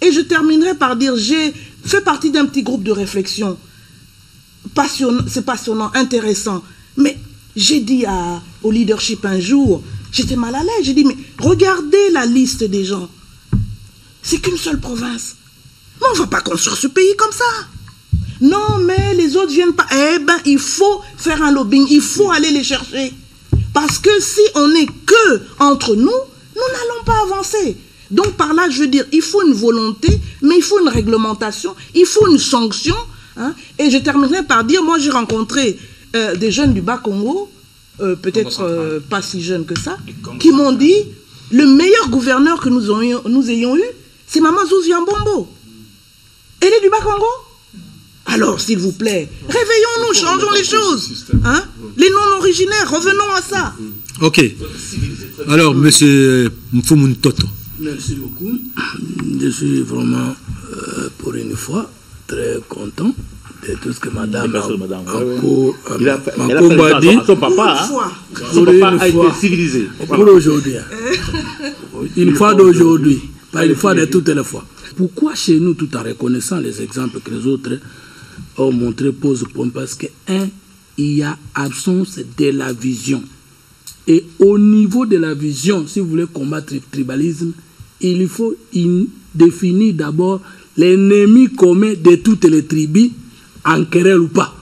et je terminerai par dire, j'ai fait partie d'un petit groupe de réflexion, c'est passionnant, intéressant, mais j'ai dit au leadership un jour, j'étais mal à l'aise, j'ai dit, mais regardez la liste des gens, c'est qu'une seule province. Mais on ne va pas construire ce pays comme ça. Non, mais les autres ne viennent pas. Eh bien, il faut faire un lobbying, il faut aller les chercher. Parce que si on n'est que entre nous, nous n'allons pas avancer. Donc par là, je veux dire, il faut une volonté, mais il faut une réglementation, il faut une sanction. Hein. Et je terminerai par dire, moi j'ai rencontré des jeunes du Bas-Congo, peut-être pas si jeunes que ça, qui m'ont dit, le meilleur gouverneur que nous ayons eu, c'est Mama Zouzi Mbombo. Elle est du Bas-Congo? Alors, s'il vous plaît, réveillons-nous, changeons les choses. Hein? Les non-originaires, revenons à ça. Ok. Alors, monsieur Mfumu Toto. Merci beaucoup. Je suis vraiment, pour une fois, très content de tout ce que madame a dit. Son papa, son papa a été civilisé. Pour aujourd'hui. Une fois d'aujourd'hui, pas une fois de toutes les fois. Pourquoi chez nous, tout en reconnaissant les exemples que les autres ont montré, pose point? Parce que, il y a absence de la vision. Et au niveau de la vision, si vous voulez combattre le tribalisme, il faut définir d'abord l'ennemi commun de toutes les tribus, en querelle ou pas.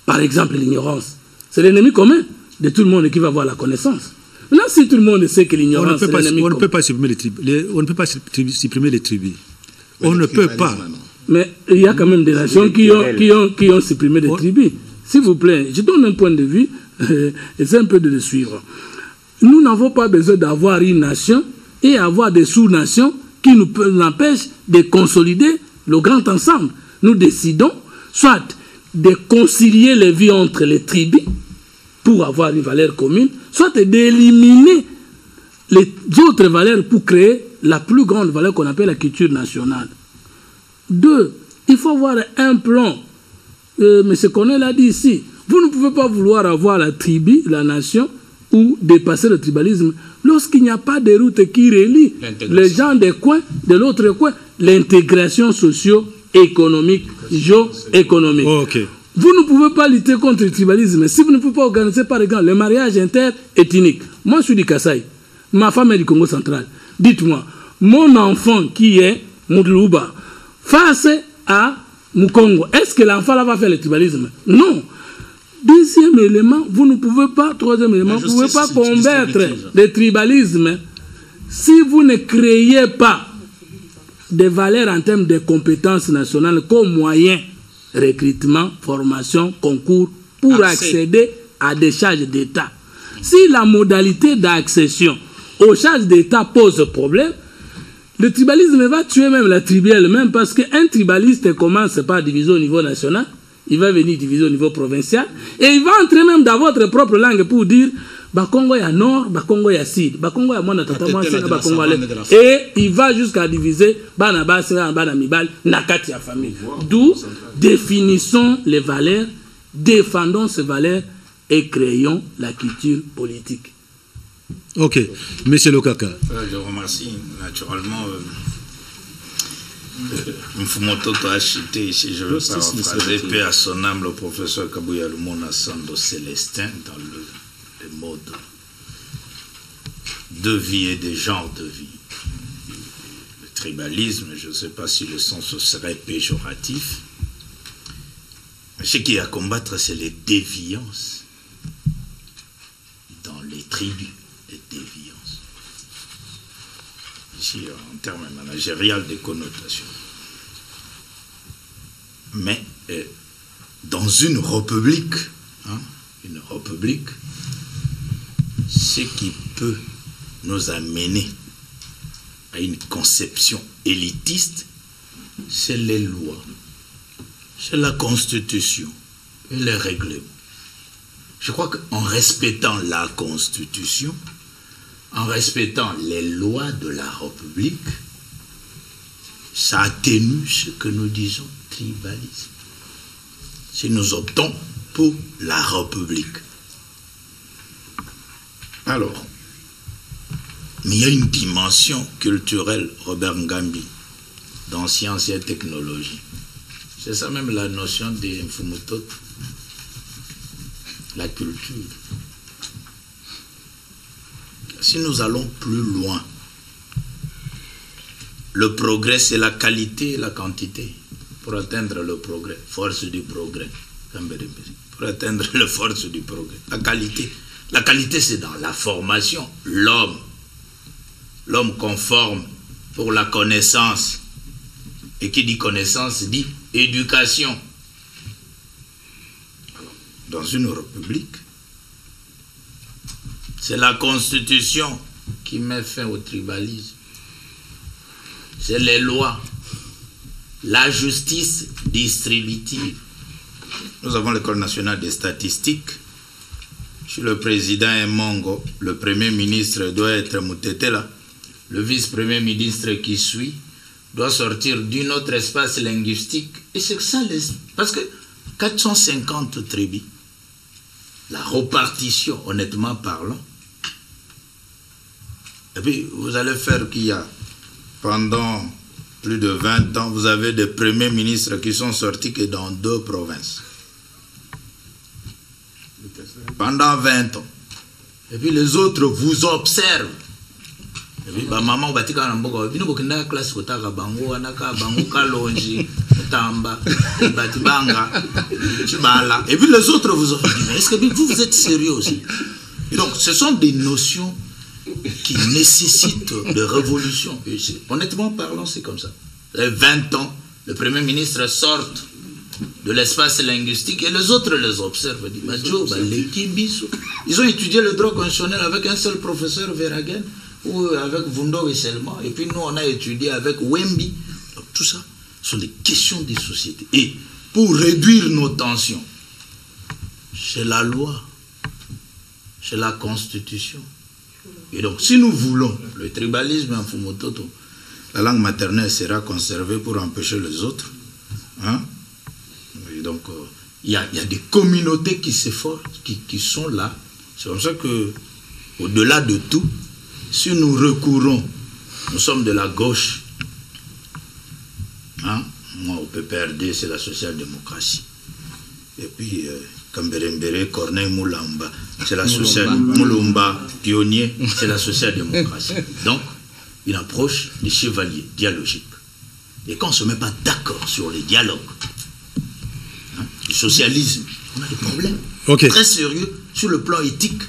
Par exemple, l'ignorance. C'est l'ennemi commun de tout le monde qui va avoir la connaissance. Maintenant, si tout le monde sait que l'ignorance est l'ennemi commun... On ne peut pas supprimer les tribus. On ne peut pas supprimer les tribus. On ne peut pas. Mais il y a quand même des nations qui ont supprimé des tribus. S'il vous plaît, je donne un point de vue, essaie un peu de le suivre. Nous n'avons pas besoin d'avoir une nation et avoir des sous-nations qui nous empêchent de consolider le grand ensemble. Nous décidons soit de concilier les vies entre les tribus pour avoir une valeur commune, soit d'éliminer les autres valeurs pour créer la plus grande valeur qu'on appelle la culture nationale. 2, il faut avoir un plan. M. Corneille l'a dit ici. Vous ne pouvez pas vouloir avoir la tribu, la nation, ou dépasser le tribalisme lorsqu'il n'y a pas de route qui relie les gens des coins, de l'autre coin, l'intégration socio-économique, géo-économique. Oh, okay. Vous ne pouvez pas lutter contre le tribalisme si vous ne pouvez pas organiser, par exemple, le mariage inter-ethnique. Moi, je suis du Kasaï. Ma femme est du Congo central. Dites-moi, mon enfant qui est Moudlouba, face à Mukongo, est-ce que l'enfant là va faire le tribalisme? Non. Deuxième élément, vous ne pouvez pas, troisième élément, vous ne pouvez pas combattre le tribalisme si vous ne créez pas des valeurs en termes de compétences nationales comme moyen, recrutement, formation, concours, pour accéder à des charges d'État. Si la modalité d'accession aux charges d'État pose problème, le tribalisme va tuer même la tribu elle-même, parce qu'un tribaliste commence par diviser au niveau national, il va venir diviser au niveau provincial, et il va entrer même dans votre propre langue pour dire Bakongo ya Nord, Bakongo ya Sud, Bakongo ya Mwana Tata Mwana, Bakongo ya Leste. Et il va jusqu'à diviser Bana Basi, Bana Mibal, Nakati ya famille. D'où définissons les valeurs, défendons ces valeurs et créons la culture politique. Ok, Monsieur Lokaka. Je remercie naturellement Mfumototo a cité, si je veux paraphraser, paix à son âme, le professeur Kabuya Lumona Sando Célestin dans le mode de vie et des genres de vie. Le tribalisme, je ne sais pas si le sens serait péjoratif, mais ce qui est à combattre, c'est les déviances dans les tribus, les déviances. Ici, en termes managériels, des connotations. Mais dans une république, ce qui peut nous amener à une conception élitiste, c'est les lois, c'est la constitution et les règlements. Je crois qu'en respectant la constitution, en respectant les lois de la République, ça atténue ce que nous disons tribalisme. Si nous optons pour la République. Alors, mais il y a une dimension culturelle, Robert Ngambi, dans sciences et technologie. C'est ça même la notion des Mfumototo, la culture. Si nous allons plus loin, le progrès, c'est la qualité et la quantité. Pour atteindre le progrès, force du progrès. Pour atteindre la force du progrès. La qualité, c'est dans la formation. L'homme conforme pour la connaissance. Et qui dit connaissance dit éducation. Dans une république, c'est la constitution qui met fin au tribalisme. C'est les lois. La justice distributive. Nous avons l'École nationale des statistiques. Si le président est Mongo, le premier ministre doit être Moutetela. Le vice-premier ministre qui suit doit sortir d'un autre espace linguistique. Et c'est ça, parce que 450 tribus, la répartition, honnêtement parlant, et puis vous allez faire qu'il y a, pendant plus de 20 ans, vous avez des premiers ministres qui sont sortis que dans 2 provinces. Pendant 20 ans. Et puis les autres vous observent. Et puis, maman, va dire que classe bango, et puis les autres vous observent. Est-ce que vous êtes sérieux aussi? Et donc, ce sont des notions qui nécessitent de révolution. Et honnêtement parlant, c'est comme ça. 20 ans, le Premier ministre sort de l'espace linguistique et les autres les observent. Ils ont étudié le droit constitutionnel avec un seul professeur, Verhagen, ou avec Vundo et seulement. Et puis nous, on a étudié avec Wemby. Donc, tout ça sont des questions des sociétés. Et pour réduire nos tensions, c'est la loi, c'est la constitution. Et donc, si nous voulons le tribalisme en Mfumototo, la langue maternelle sera conservée pour empêcher les autres. Hein? Et donc, il y a des communautés qui s'efforcent, qui sont là. C'est comme ça que, au-delà de tout, si nous recourons, nous sommes de la gauche. Hein? Moi, au PPRD, c'est la social-démocratie. Et puis, Kamberembere, Corneille Moulamba, c'est la Moulumba, pionnier, c'est la social-démocratie. Donc, une approche des chevaliers, dialogique. Et quand on ne se met pas d'accord sur les dialogues, hein, le socialisme, on a des problèmes. très sérieux sur le plan éthique.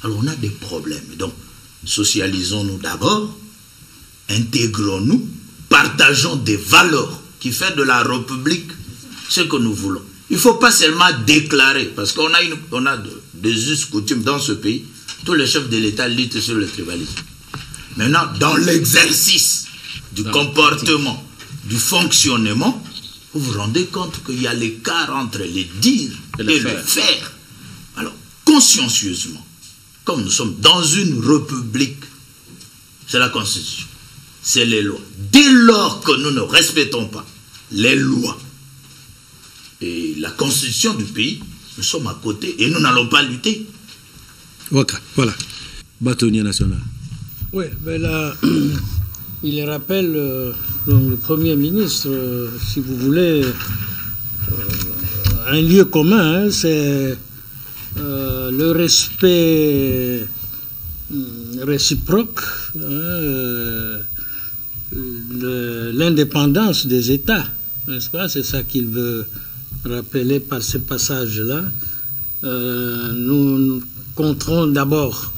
Alors on a des problèmes. Donc, socialisons-nous d'abord, intégrons-nous, partageons des valeurs qui font de la République ce que nous voulons. Il ne faut pas seulement déclarer, parce qu'on a des us coutumes dans ce pays. Tous les chefs de l'État luttent sur le tribalisme. Maintenant, dans l'exercice du comportement, du fonctionnement, vous vous rendez compte qu'il y a l'écart entre les dire et le faire. Alors, consciencieusement, comme nous sommes dans une république, c'est la Constitution, c'est les lois. Dès lors que nous ne respectons pas les lois et la Constitution du pays, nous sommes à côté et nous n'allons pas lutter. Voilà. Bâtonnier national. Oui, mais là, il rappelle le Premier ministre, si vous voulez, un lieu commun, c'est le respect réciproque, l'indépendance des États, n'est-ce pas? C'est ça qu'il veut rappeler par ce passage-là. Nous compterons d'abord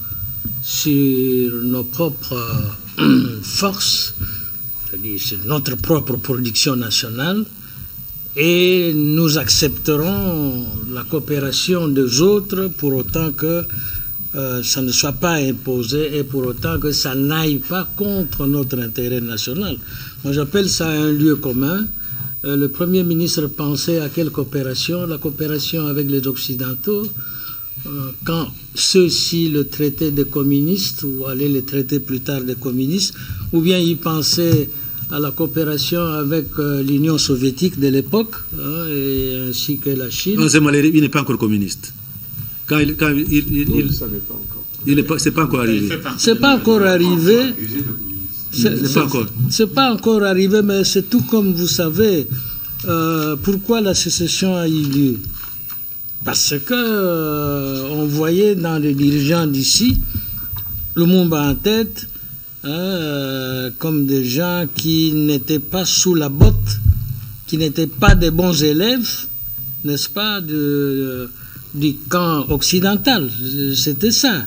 sur nos propres forces, c'est-à-dire sur notre propre production nationale, et nous accepterons la coopération des autres pour autant que ça ne soit pas imposé et pour autant que ça n'aille pas contre notre intérêt national. Moi, j'appelle ça un lieu commun. Le Premier ministre pensait à quelle coopération? La coopération avec les Occidentaux, quand ceux-ci le traitaient de communistes, ou allaient les traiter plus tard de communistes, ou bien il pensait à la coopération avec l'Union soviétique de l'époque, et ainsi que la Chine. Non, c'est malheureux, il n'est pas encore communiste. Quand il ne savait pas encore. C'est pas encore arrivé. C'est pas encore arrivé. C'est pas encore arrivé, mais c'est tout comme vous savez. Pourquoi la sécession a eu lieu? Parce que on voyait dans les dirigeants d'ici, Lumumba en tête, comme des gens qui n'étaient pas sous la botte, qui n'étaient pas des bons élèves, n'est-ce pas, du camp occidental. C'était ça.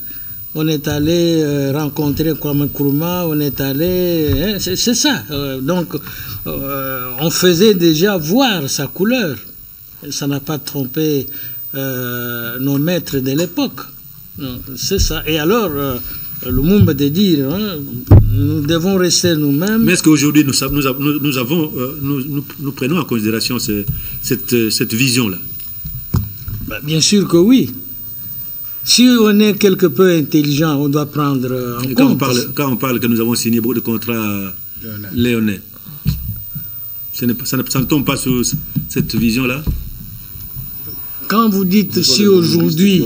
On est allé rencontrer Kwame Nkrumah, on est allé... c'est ça. Donc, on faisait déjà voir sa couleur. Ça n'a pas trompé nos maîtres de l'époque. C'est ça. Et alors, le monde de dire, nous devons rester nous-mêmes. Mais est-ce qu'aujourd'hui, nous prenons en considération cette vision-là? Bien sûr que oui. Si on est quelque peu intelligent, on doit prendre en compte. Quand on parle que nous avons signé beaucoup de contrats léonais, ça ne tombe pas sous cette vision-là? Quand vous dites si aujourd'hui,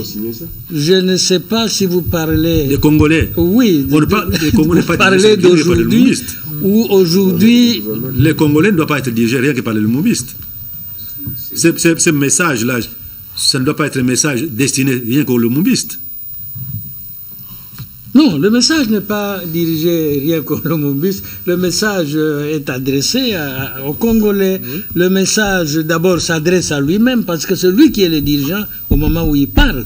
je ne sais pas si vous parlez... Des Congolais? Oui, les Congolais vous parlez d'aujourd'hui ou aujourd'hui... Les Congolais ne doivent pas être dirigés rien que par les lumumbistes. Ce message-là, ça ne doit pas être un message destiné rien qu'aux lumumbistes. Non, le message n'est pas dirigé rien qu'aux lumumbistes. Le message est adressé aux Congolais. Oui. Le message, d'abord, s'adresse à lui-même parce que c'est lui qui est le dirigeant au moment où il parle.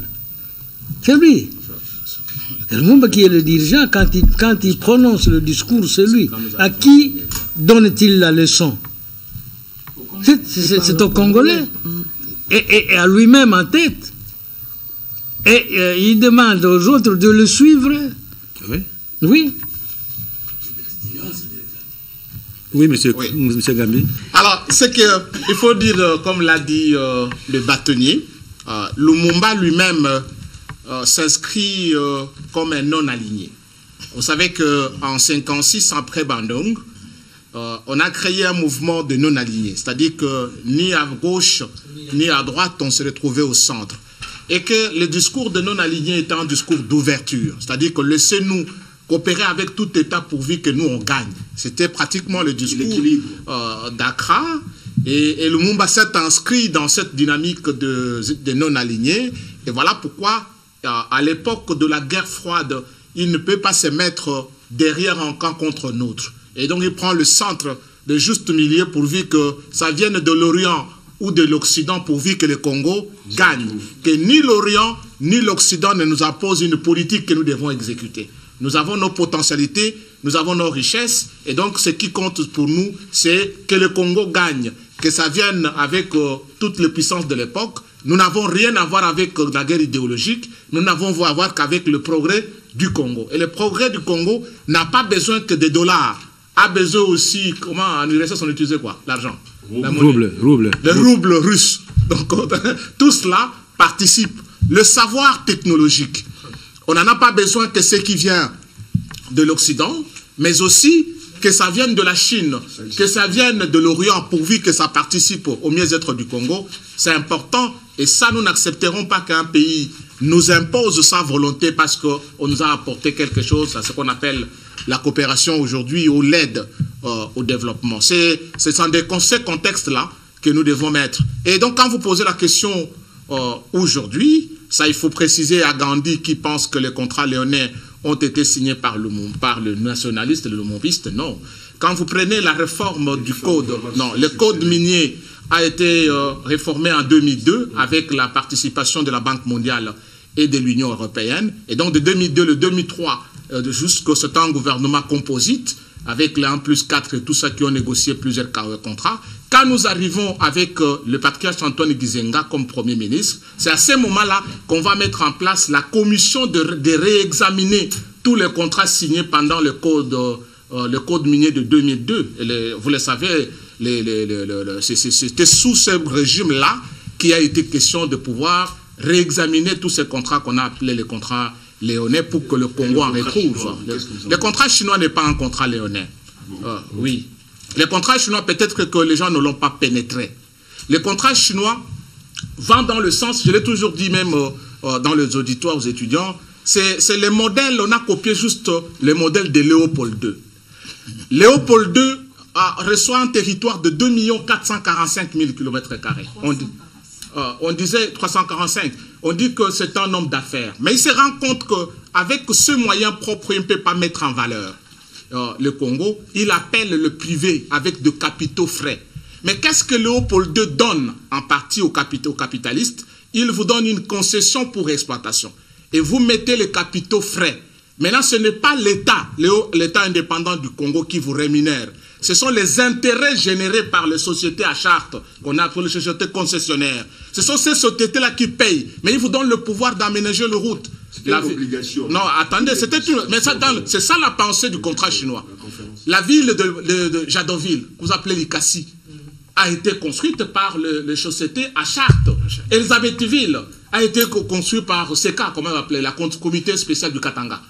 C'est lui. Le Lumumba qui est le dirigeant, quand il prononce le discours, c'est lui. À qui donne-t-il la leçon? C'est aux Congolais. Et à lui-même en tête. Et il demande aux autres de le suivre. Oui. Oui. Oui, monsieur Gambi. Alors, c'est qu'il faut dire, comme l'a dit le bâtonnier, Lumumba lui-même s'inscrit comme un non-aligné. Vous savez qu'en 1956, après Bandung, on a créé un mouvement de non-alignés. C'est-à-dire que ni à gauche, ni à droite, on se retrouvait au centre. Et que le discours de non-alignés était un discours d'ouverture. C'est-à-dire que laissez-nous coopérer avec tout État pourvu que nous, on gagne. C'était pratiquement le discours d'Accra. Et Lumumba s'est inscrit dans cette dynamique de non-alignés. Et voilà pourquoi, à l'époque de la guerre froide, il ne peut pas se mettre derrière un camp contre un autre. Et donc, il prend le centre de juste milieu pourvu que ça vienne de l'Orient ou de l'Occident pourvu que le Congo gagne. Que ni l'Orient ni l'Occident ne nous impose une politique que nous devons exécuter. Nous avons nos potentialités, nous avons nos richesses, et donc ce qui compte pour nous, c'est que le Congo gagne, que ça vienne avec toutes les puissances de l'époque. Nous n'avons rien à voir avec la guerre idéologique, nous n'avons à voir qu'avec le progrès du Congo. Et le progrès du Congo n'a pas besoin que des dollars, a besoin aussi, comment en URSS on utilisait quoi? L'argent. Rouble. Le rouble russe. Donc tout cela participe. Le savoir technologique. On n'en a pas besoin que ce qui vient de l'Occident, mais aussi que ça vienne de la Chine, que ça vienne de l'Orient, pourvu que ça participe au mieux-être du Congo. C'est important, et ça, nous n'accepterons pas qu'un pays nous impose sa volonté parce qu'on nous a apporté quelque chose, à ce qu'on appelle la coopération aujourd'hui ou l'aide au développement. C'est dans ces contextes-là que nous devons mettre. Et donc, quand vous posez la question aujourd'hui, ça, il faut préciser à Gandhi qui pense que les contrats léonais ont été signés par le nationaliste, le lumumbiste. Non. Quand vous prenez la réforme du code, non, le code minier a été réformé en 2002 avec la participation de la Banque mondiale et de l'Union européenne. Et donc de 2002 le 2003, jusqu'à ce temps gouvernement composite, avec les 1+4 et tout ça qui ont négocié plusieurs contrats. Quand nous arrivons avec le patriarche Antoine Gizenga comme Premier ministre, c'est à ce moment-là qu'on va mettre en place la commission de réexaminer tous les contrats signés pendant le code minier de 2002. Et vous le savez, c'était sous ce régime-là qu'il a été question de pouvoir réexaminer tous ces contrats qu'on a appelés les contrats léonais pour que le Congo en retrouve. Le contrat chinois n'est pas un contrat léonais. Oui. Les contrats chinois, peut-être que les gens ne l'ont pas pénétré. Les contrats chinois vont dans le sens, je l'ai toujours dit même dans les auditoires aux étudiants, c'est les modèles, on a copié juste les modèles de Léopold II. Léopold II reçoit un territoire de 2 445 000 km². On disait 345. On dit que c'est un homme d'affaires. Mais il se rend compte qu'avec ce moyen propre, il ne peut pas mettre en valeur le Congo. Il appelle le privé avec de capitaux frais. Mais qu'est-ce que Léopold II donne en partie aux capitalistes? Il vous donne une concession pour exploitation. Et vous mettez les capitaux frais. Maintenant, ce n'est pas l'État indépendant du Congo qui vous rémunère. Ce sont les intérêts générés par les sociétés à charte, qu'on appelle les sociétés concessionnaires. Ce sont ces sociétés-là qui payent. Mais ils vous donnent le pouvoir d'aménager le route. C'était une obligation. Non, attendez, mais c'est ça la pensée du contrat chinois. La ville de Jadoville, que vous appelez l'Ikassi, a été construite par les sociétés à charte. Elisabethville a été construite par SECA, comment on appelait, la comité spécial du Katanga.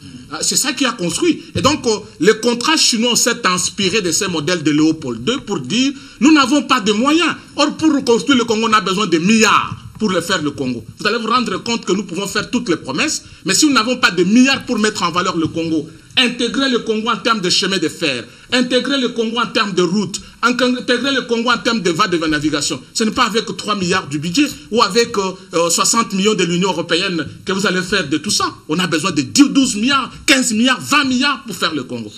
C'est ça qui a construit. Et donc, le contrat chinois s'est inspiré de ces modèles de Léopold II pour dire, nous n'avons pas de moyens. Or, pour reconstruire le Congo, on a besoin de milliards pour le faire le Congo. Vous allez vous rendre compte que nous pouvons faire toutes les promesses, mais si nous n'avons pas de milliards pour mettre en valeur le Congo, intégrer le Congo en termes de chemin de fer, intégrer le Congo en termes de route, intégrer le Congo en termes de voies de navigation. Ce n'est pas avec 3 milliards du budget ou avec 60 millions de l'Union européenne que vous allez faire de tout ça. On a besoin de 12 milliards, 15 milliards, 20 milliards pour faire le Congo.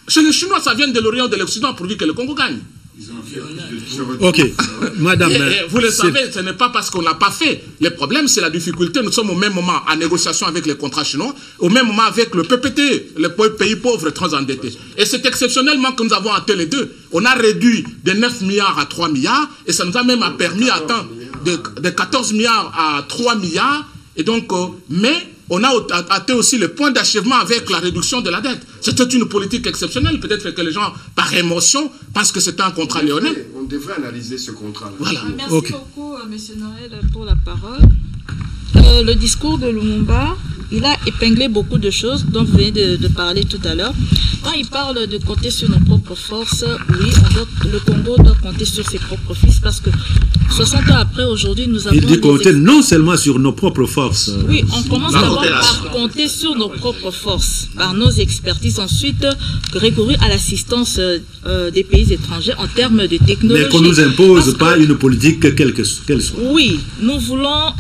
Chez les Chinois, ça vient de l'Orient, de l'Occident, pourvu que le Congo gagne. Ok, madame. Vous le savez, ce n'est pas parce qu'on n'a pas fait. Le problème, c'est la difficulté. Nous sommes au même moment en négociation avec les contrats chinois, au même moment avec le PPT, le pays pauvre transendetté. Et c'est exceptionnellement que nous avons atteint les deux. On a réduit de 9 milliards à 3 milliards, et ça nous a même permis d'atteindre de 14 milliards à 3 milliards. Et donc, mais on a atteint aussi le point d'achèvement avec la réduction de la dette. C'était une politique exceptionnelle. Peut-être que les gens, par émotion, pensent que c'était un contrat léonais. On devrait analyser ce contrat. Voilà. Merci beaucoup, M. Noël, pour la parole. Le discours de Lumumba, il a épinglé beaucoup de choses dont vous venez de parler tout à l'heure. Quand il parle de compter sur nos propres forces, oui, le Congo doit compter sur ses propres fils parce que 60 ans après, aujourd'hui, nous avons... Il dit compter non seulement sur nos propres forces. Oui, on commence d'abord par compter sur nos propres forces, par nos expertises. Ensuite, recourir à l'assistance des pays étrangers en termes de technologie. Mais qu'on ne nous impose pas une politique quelle soit. Oui, nous voulons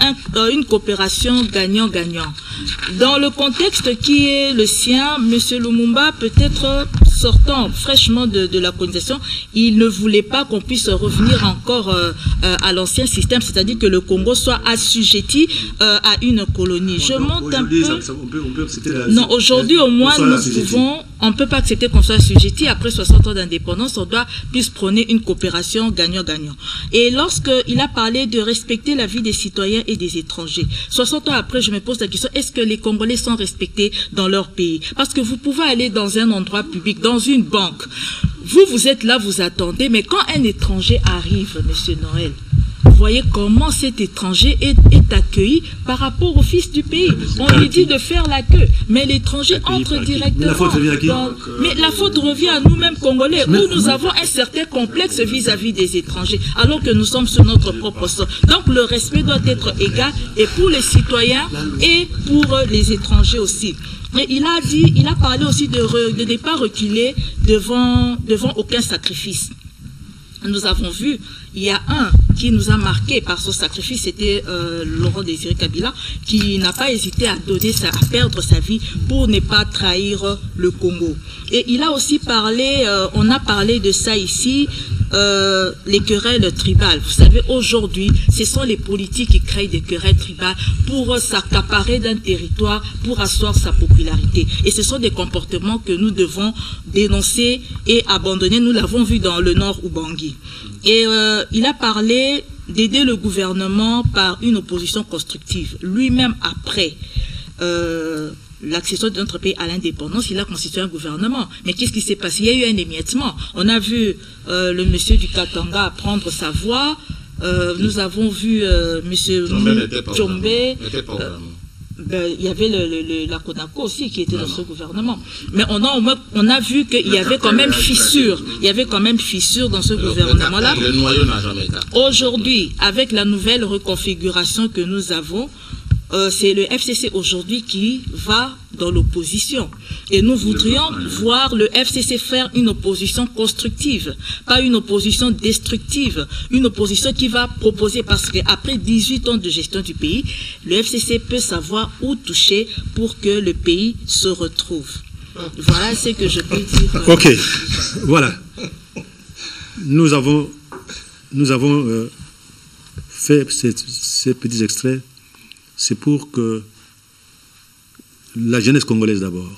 une coopération gagnant-gagnant. Dans le contexte qui est le sien, M. Lumumba, peut-être sortant fraîchement de la colonisation, il ne voulait pas qu'on puisse revenir encore à l'ancien système, c'est-à-dire que le Congo soit assujetti à une colonie. Je monte un peu... Non, aujourd'hui au moins, on ne peut pas accepter qu'on soit assujetti. Après 60 ans d'indépendance, on doit plus prôner une coopération gagnant-gagnant. Et lorsqu'il a parlé de respecter la vie des citoyens et des étrangers, 60 ans après, je me pose la question, est-ce que les Congolais sont respectés dans leur pays? Parce que vous pouvez aller dans un endroit public, dans une banque, vous êtes là, vous attendez, mais quand un étranger arrive, Monsieur Noël, vous voyez comment cet étranger est accueilli par rapport au fils du pays. On lui dit de faire la queue, mais l'étranger entre directement. Mais la faute revient à qui? Mais la faute revient à nous-mêmes Congolais, où nous avons un certain complexe vis-à-vis des étrangers, alors que nous sommes sur notre propre sol. Donc le respect doit être égal, et pour les citoyens et pour les étrangers aussi. Et il a parlé aussi de ne pas reculer devant aucun sacrifice. Nous avons vu, il y a un qui nous a marqué par son sacrifice, c'était Laurent Désiré Kabila, qui n'a pas hésité à perdre sa vie pour ne pas trahir le Congo. Et il a aussi parlé, on a parlé de ça ici, les querelles tribales. Vous savez, aujourd'hui, ce sont les politiques qui créent des querelles tribales pour s'accaparer d'un territoire, pour asseoir sa popularité. Et ce sont des comportements que nous devons dénoncer et abandonner. Nous l'avons vu dans le Nord Ubangi. Et il a parlé d'aider le gouvernement par une opposition constructive. Lui-même, après l'accession de notre pays à l'indépendance, il a constitué un gouvernement. Mais qu'est-ce qui s'est passé? Il y a eu un émiettement. On a vu le monsieur du Katanga prendre sa voix. Nous avons vu monsieur Tchombe. Il y avait la CONACO aussi qui était dans ce gouvernement. Mais on a vu qu'il y avait quand même fissure. Il y avait quand même fissure dans ce gouvernement-là. Aujourd'hui, avec la nouvelle reconfiguration que nous avons, c'est le FCC aujourd'hui qui va dans l'opposition. Et nous voudrions voir le FCC faire une opposition constructive, pas une opposition destructive, une opposition qui va proposer, parce qu'après 18 ans de gestion du pays, le FCC peut savoir où toucher pour que le pays se retrouve. Voilà ce que je peux dire. Ok, voilà. Nous avons fait ces petits extraits. C'est pour que la jeunesse congolaise d'abord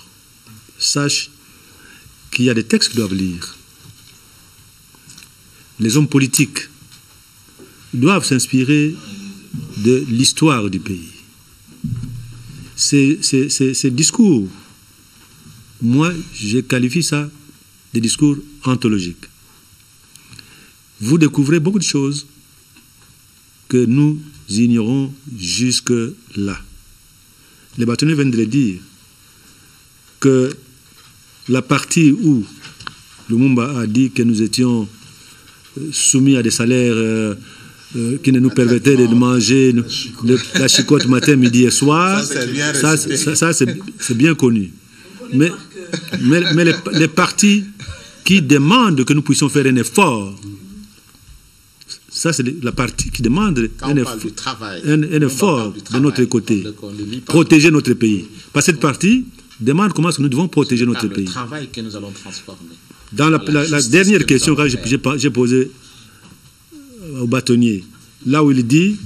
sache qu'il y a des textes qu'ils doivent lire. Les hommes politiques doivent s'inspirer de l'histoire du pays. Ces discours, moi, je qualifie ça de discours anthologiques. Vous découvrez beaucoup de choses que nous ignorons jusque-là. Les bâtonnets viennent de le dire, que la partie où Lumumba a dit que nous étions soumis à des salaires qui ne nous permettaient de manger la chicotte matin, midi et soir, ça c'est bien connu. Mais les partis qui demandent que nous puissions faire un effort, ça, c'est la partie qui demande un effort de notre côté, protéger notre pays. Parce que cette partie demande comment est-ce que nous devons protéger notre pays. Travail que nous allons transformer. Dans la dernière question que j'ai posée au bâtonnier, là où il dit,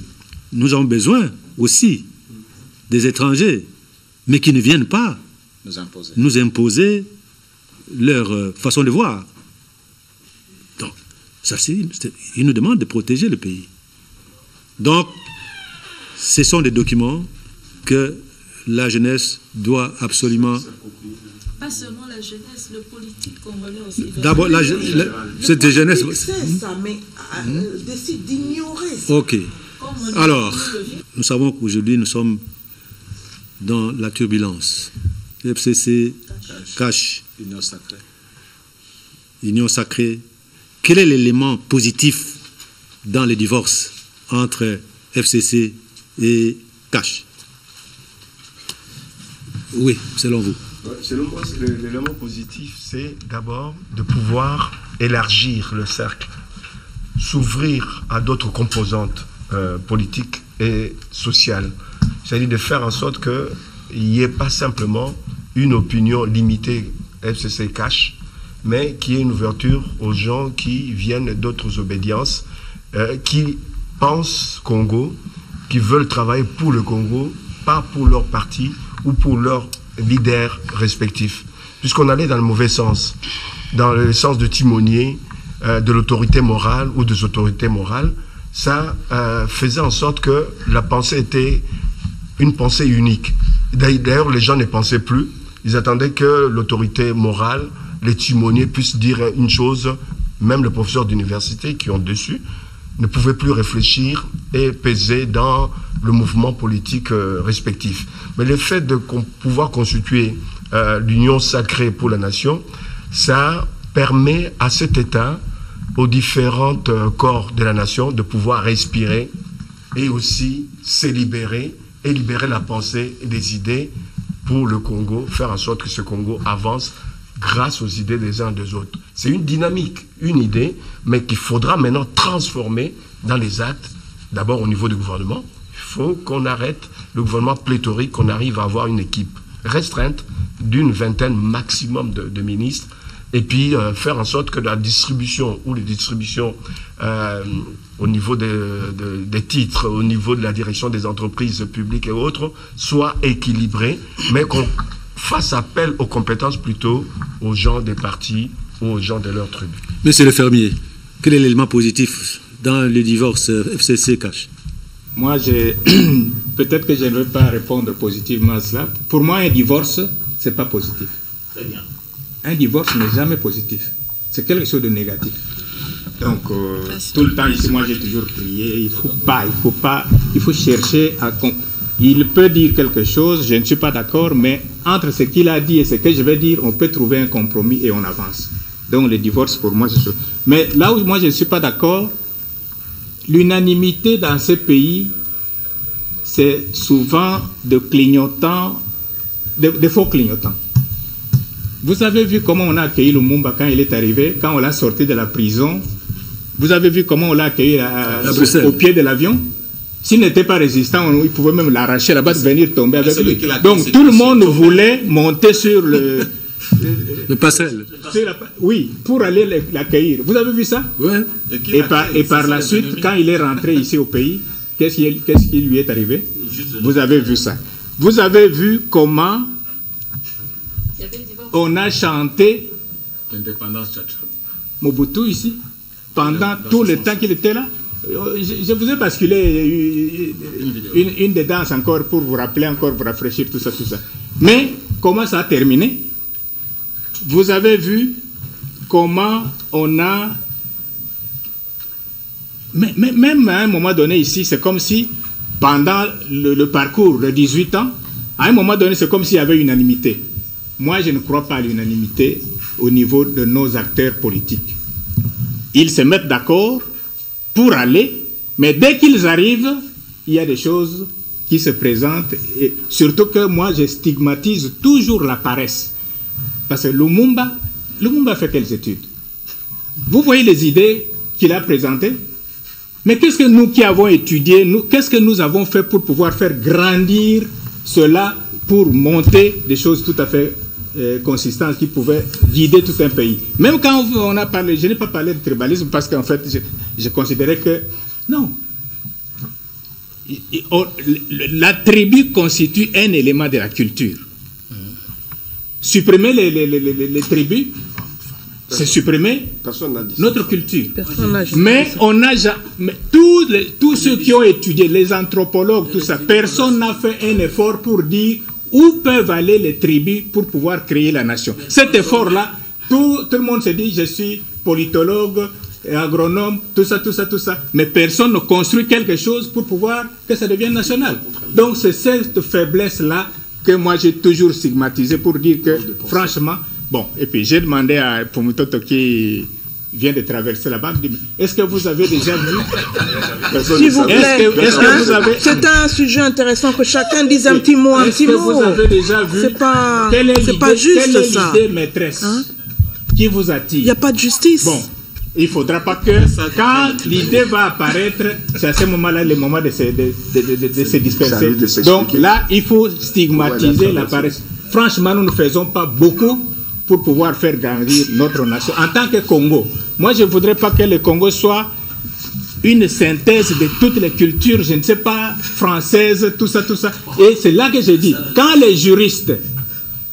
nous avons besoin aussi des étrangers, mais qui ne viennent pas nous imposer leur façon de voir. Ça, il nous demande de protéger le pays. Donc, ce sont des documents que la jeunesse doit absolument... Pas seulement la jeunesse, le politique congolais aussi. D'abord, cette jeunesse... ça, mais décide d'ignorer ça. Ok. Alors, nous savons qu'aujourd'hui, nous sommes dans la turbulence. FCC, Cash, Union sacrée. Quel est l'élément positif dans le divorce entre FCC et Cash? Oui, selon vous. Selon moi, l'élément positif, c'est d'abord de pouvoir élargir le cercle, s'ouvrir à d'autres composantes politiques et sociales. C'est-à-dire de faire en sorte qu'il n'y ait pas simplement une opinion limitée FCC Cash, mais qui est une ouverture aux gens qui viennent d'autres obédiences, qui pensent Congo, qui veulent travailler pour le Congo, pas pour leur parti ou pour leurs leaders respectifs. Puisqu'on allait dans le mauvais sens, dans le sens de timonier, de l'autorité morale ou des autorités morales, ça faisait en sorte que la pensée était une pensée unique. D'ailleurs, les gens ne pensaient plus. Ils attendaient que l'autorité morale, les timoniers puissent dire une chose. Même les professeurs d'université qui ont dessus ne pouvaient plus réfléchir et peser dans le mouvement politique respectif. Mais le fait de pouvoir constituer l'union sacrée pour la nation, ça permet à cet État, aux différents corps de la nation, de pouvoir respirer et aussi se libérer et libérer la pensée et des idées pour le Congo, faire en sorte que ce Congo avance grâce aux idées des uns des autres. C'est une dynamique, une idée, mais qu'il faudra maintenant transformer dans les actes, d'abord au niveau du gouvernement. Il faut qu'on arrête le gouvernement pléthorique, qu'on arrive à avoir une équipe restreinte d'une vingtaine maximum de ministres, et puis faire en sorte que la distribution ou les distributions au niveau des titres, au niveau de la direction des entreprises publiques et autres, soient équilibrées, mais qu'on fasse appel aux compétences plutôt aux gens des partis ou aux gens de leur tribu. Monsieur le fermier, quel est l'élément positif dans le divorce FCC-Cash? Moi, peut-être que je ne vais pas répondre positivement à cela. Pour moi, un divorce, ce n'est pas positif. Très bien. Un divorce n'est jamais positif. C'est quelque chose de négatif. Donc, tout le temps ici, moi, j'ai toujours prié. Il faut chercher à... Il peut dire quelque chose, je ne suis pas d'accord, mais entre ce qu'il a dit et ce que je vais dire, on peut trouver un compromis et on avance. Donc, le divorce, pour moi, c'est ça. Mais là où moi, je ne suis pas d'accord, l'unanimité dans ces pays, c'est souvent de clignotants, de faux clignotants. Vous avez vu comment on a accueilli Lumumba quand il est arrivé, quand on l'a sorti de la prison. Vous avez vu comment on l'a accueilli au pied de l'avion. S'il n'était pas résistant, il pouvait même l'arracher là-bas, venir tomber avec lui. Donc tout le monde voulait monter sur le passerelle. Oui, pour aller l'accueillir. Vous avez vu ça? Oui. Et par la suite, quand il est rentré ici au pays, qu'est-ce qui lui est arrivé? Vous avez vu ça. Vous avez vu comment on a chanté l'indépendance Mobutu ici, pendant tout le temps qu'il était là. Je vous ai basculé une des danses encore pour vous rappeler, encore vous rafraîchir, tout ça. Mais comment ça a terminé? Vous avez vu comment on a... Même à un moment donné ici, c'est comme si, pendant le parcours de 18 ans, à un moment donné, c'est comme s'il y avait unanimité. Moi, je ne crois pas à l'unanimité au niveau de nos acteurs politiques. Ils se mettent d'accord pour aller, mais dès qu'ils arrivent, il y a des choses qui se présentent. Et surtout que moi, je stigmatise toujours la paresse. Parce que Lumumba fait quelles études? Vous voyez les idées qu'il a présentées? Mais qu'est-ce que nous qui avons étudié, qu'est-ce que nous avons fait pour pouvoir faire grandir cela, pour monter des choses tout à fait consistantes qui pouvaient guider tout un pays? Même quand on a parlé, je n'ai pas parlé de tribalisme parce qu'en fait, je considérais que non. La tribu constitue un élément de la culture. Supprimer les tribus, c'est supprimer notre culture. Mais on a tous ceux qui ont étudié, les anthropologues, tout ça, personne n'a fait un effort pour dire où peuvent aller les tribus pour pouvoir créer la nation. Cet effort-là, tout le monde se dit, je suis politologue, agronome, tout ça. Mais personne ne construit quelque chose pour pouvoir que ça devienne national. Donc c'est cette faiblesse-là que moi j'ai toujours stigmatisé pour dire que, franchement, bon, et puis j'ai demandé à Fumutoto qui vient de traverser là-bas, est-ce que vous avez déjà vu? S'il vous plaît, c'est un sujet intéressant que chacun dise un petit mot, Est-ce que vous avez déjà vu? C'est pas juste ça. Quelle est l'idée maîtresse qui vous attire? Il n'y a pas de justice. Bon, il ne faudra pas que, quand l'idée va apparaître, c'est à ce moment-là le moment de se disperser. Donc là, il faut stigmatiser la paresse. Franchement, nous ne faisons pas beaucoup pour pouvoir faire grandir notre nation. En tant que Congo, moi je ne voudrais pas que le Congo soit une synthèse de toutes les cultures, je ne sais pas, françaises, tout ça, tout ça. Et c'est là que je dis, quand les juristes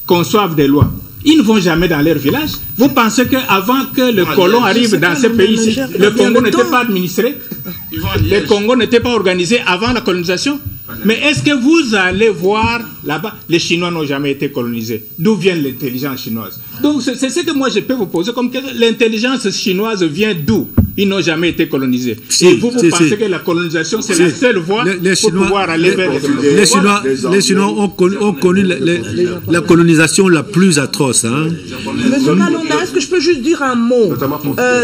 conçoivent des lois, ils ne vont jamais dans leur village. Vous pensez qu'avant que le colon arrive dans ce pays-ci, le Congo n'était pas administré? Le Congo n'était pas organisé avant la colonisation? Mais est-ce que vous allez voir là-bas, les Chinois n'ont jamais été colonisés. D'où vient l'intelligence chinoise? Donc c'est ce que moi je peux vous poser comme question. L'intelligence chinoise vient d'où? Ils n'ont jamais été colonisés. Et vous pensez que la colonisation c'est la seule voie pour pouvoir aller vers les Chinois ont connu la colonisation la plus atroce. Hein? Monsieur Malonda, est-ce que je peux juste dire un mot?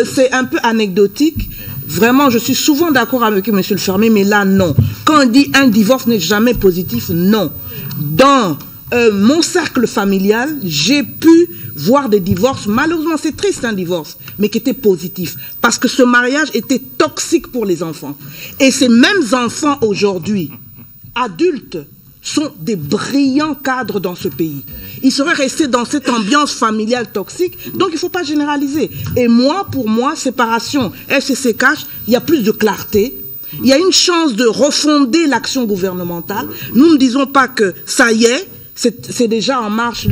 C'est un peu anecdotique. Vraiment, je suis souvent d'accord avec monsieur le Fermé, mais là, non. Quand on dit un divorce n'est jamais positif, non. Dans mon cercle familial, j'ai pu voir des divorces, malheureusement c'est triste un divorce, mais qui était positif, parce que ce mariage était toxique pour les enfants. Et ces mêmes enfants aujourd'hui, adultes, sont des brillants cadres dans ce pays. Ils seraient restés dans cette ambiance familiale toxique, donc il ne faut pas généraliser. Et moi, pour moi, séparation, FCCCH, il y a plus de clarté, il y a une chance de refonder l'action gouvernementale. Nous ne disons pas que ça y est, c'est déjà en marche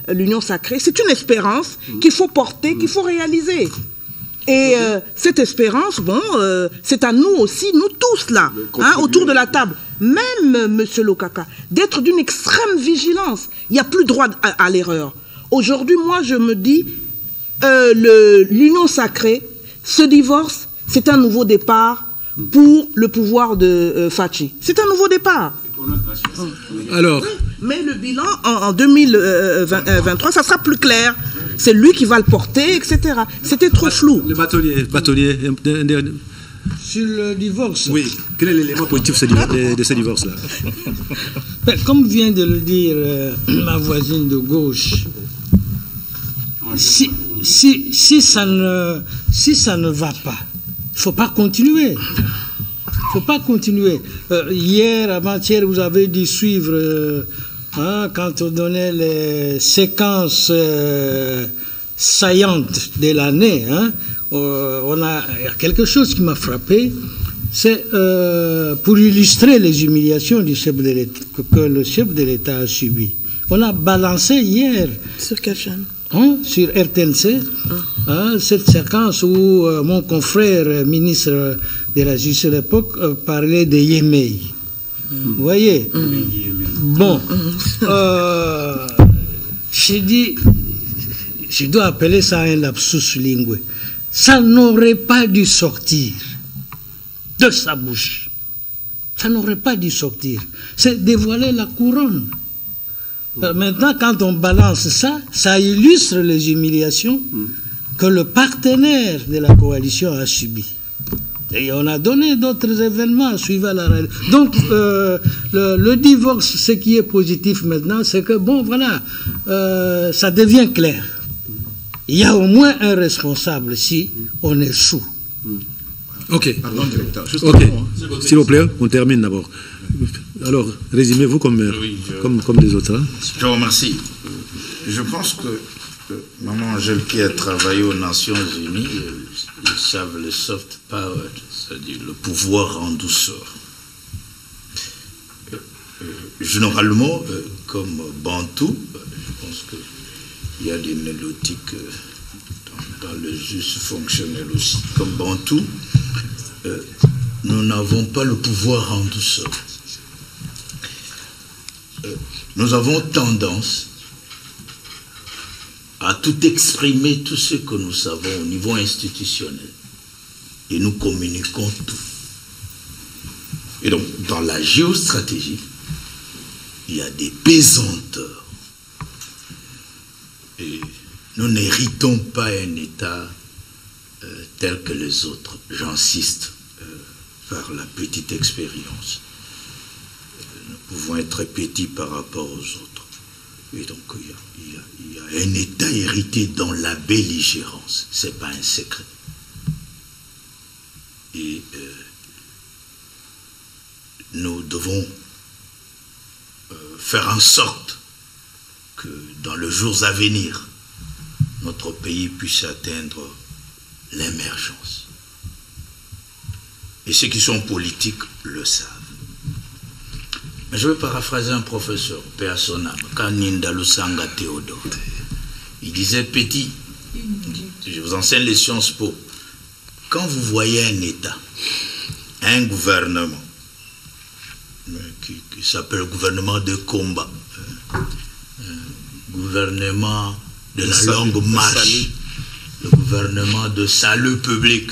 l'union sacrée. C'est une espérance qu'il faut porter, qu'il faut réaliser. Et cette espérance, bon, c'est à nous aussi, nous tous là, hein, autour de la table, même M. Lokaka, d'être d'une extrême vigilance. Il n'y a plus droit à l'erreur. Aujourd'hui, moi, je me dis, l'union sacrée, ce divorce, c'est un nouveau départ pour le pouvoir de Fachi. C'est un nouveau départ. Alors, mais le bilan en 2023, ça sera plus clair. C'est lui qui va le porter, etc. C'était trop flou. Le bâtonnier. Sur le divorce. Oui. Quel est l'élément positif de ce divorce-là? Comme vient de le dire ma voisine de gauche, si ça ne va pas, il ne faut pas continuer. Il ne faut pas continuer. Hier, avant-hier, vous avez dû suivre, quand on donnait les séquences saillantes de l'année. Il y a quelque chose qui m'a frappé. C'est pour illustrer les humiliations du chef de l'État, que le chef de l'État a subi. On a balancé hier. Sur quelle chaîne? Sur RTNC, cette séquence où mon confrère ministre de la Justice à l'époque parlait de Yémei. Vous voyez? Bon, j'ai dit, je dois appeler ça un lapsus lingue. Ça n'aurait pas dû sortir de sa bouche. Ça n'aurait pas dû sortir. C'est dévoiler la couronne. Maintenant, quand on balance ça, ça illustre les humiliations que le partenaire de la coalition a subies. Et on a donné d'autres événements suivant la réalité. Donc, le divorce, ce qui est positif maintenant, c'est que, bon, voilà, ça devient clair. Il y a au moins un responsable si on est sous. Ok. Pardon, directeur. Ok. S'il vous plaît, on termine d'abord. Alors, résumez-vous comme des autres. Hein. Je vous remercie. Je pense que Maman Angèle qui a travaillé aux Nations Unies, ils savent le soft power, c'est-à-dire le pouvoir en douceur. Généralement, comme Bantou, je pense qu'il y a des mélodiques dans le juste fonctionnel aussi. Comme Bantou, nous n'avons pas le pouvoir en douceur. Nous avons tendance à tout exprimer, tout ce que nous savons au niveau institutionnel. Et nous communiquons tout. Et donc, dans la géostratégie, il y a des pesanteurs. Et nous n'héritons pas un État tel que les autres. J'insiste par la petite expérience. Nous pouvons être petits par rapport aux autres. Et donc, il y a un État hérité dans la belligérance. Ce n'est pas un secret. Et nous devons faire en sorte que dans les jours à venir, notre pays puisse atteindre l'émergence. Et ceux qui sont politiques le savent. Mais je vais paraphraser un professeur, paix à son âme, Kaninda Lusanga Théodore. Il disait, petit, je vous enseigne les sciences po. Quand vous voyez un État, un gouvernement, qui s'appelle gouvernement de combat, gouvernement de la longue marche, le gouvernement de salut public,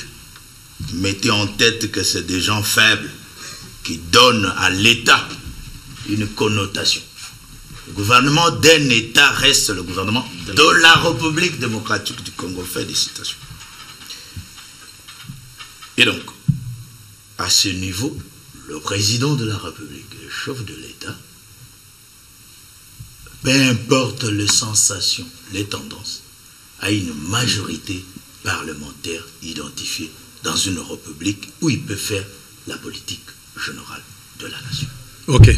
mettez en tête que c'est des gens faibles qui donnent à l'État une connotation. Le gouvernement d'un État reste le gouvernement de la République démocratique du Congo. Fait des citations. Et donc, à ce niveau, le président de la République, le chef de l'État, peu importe les sensations, les tendances, a une majorité parlementaire identifiée dans une république où il peut faire la politique générale de la nation. Ok.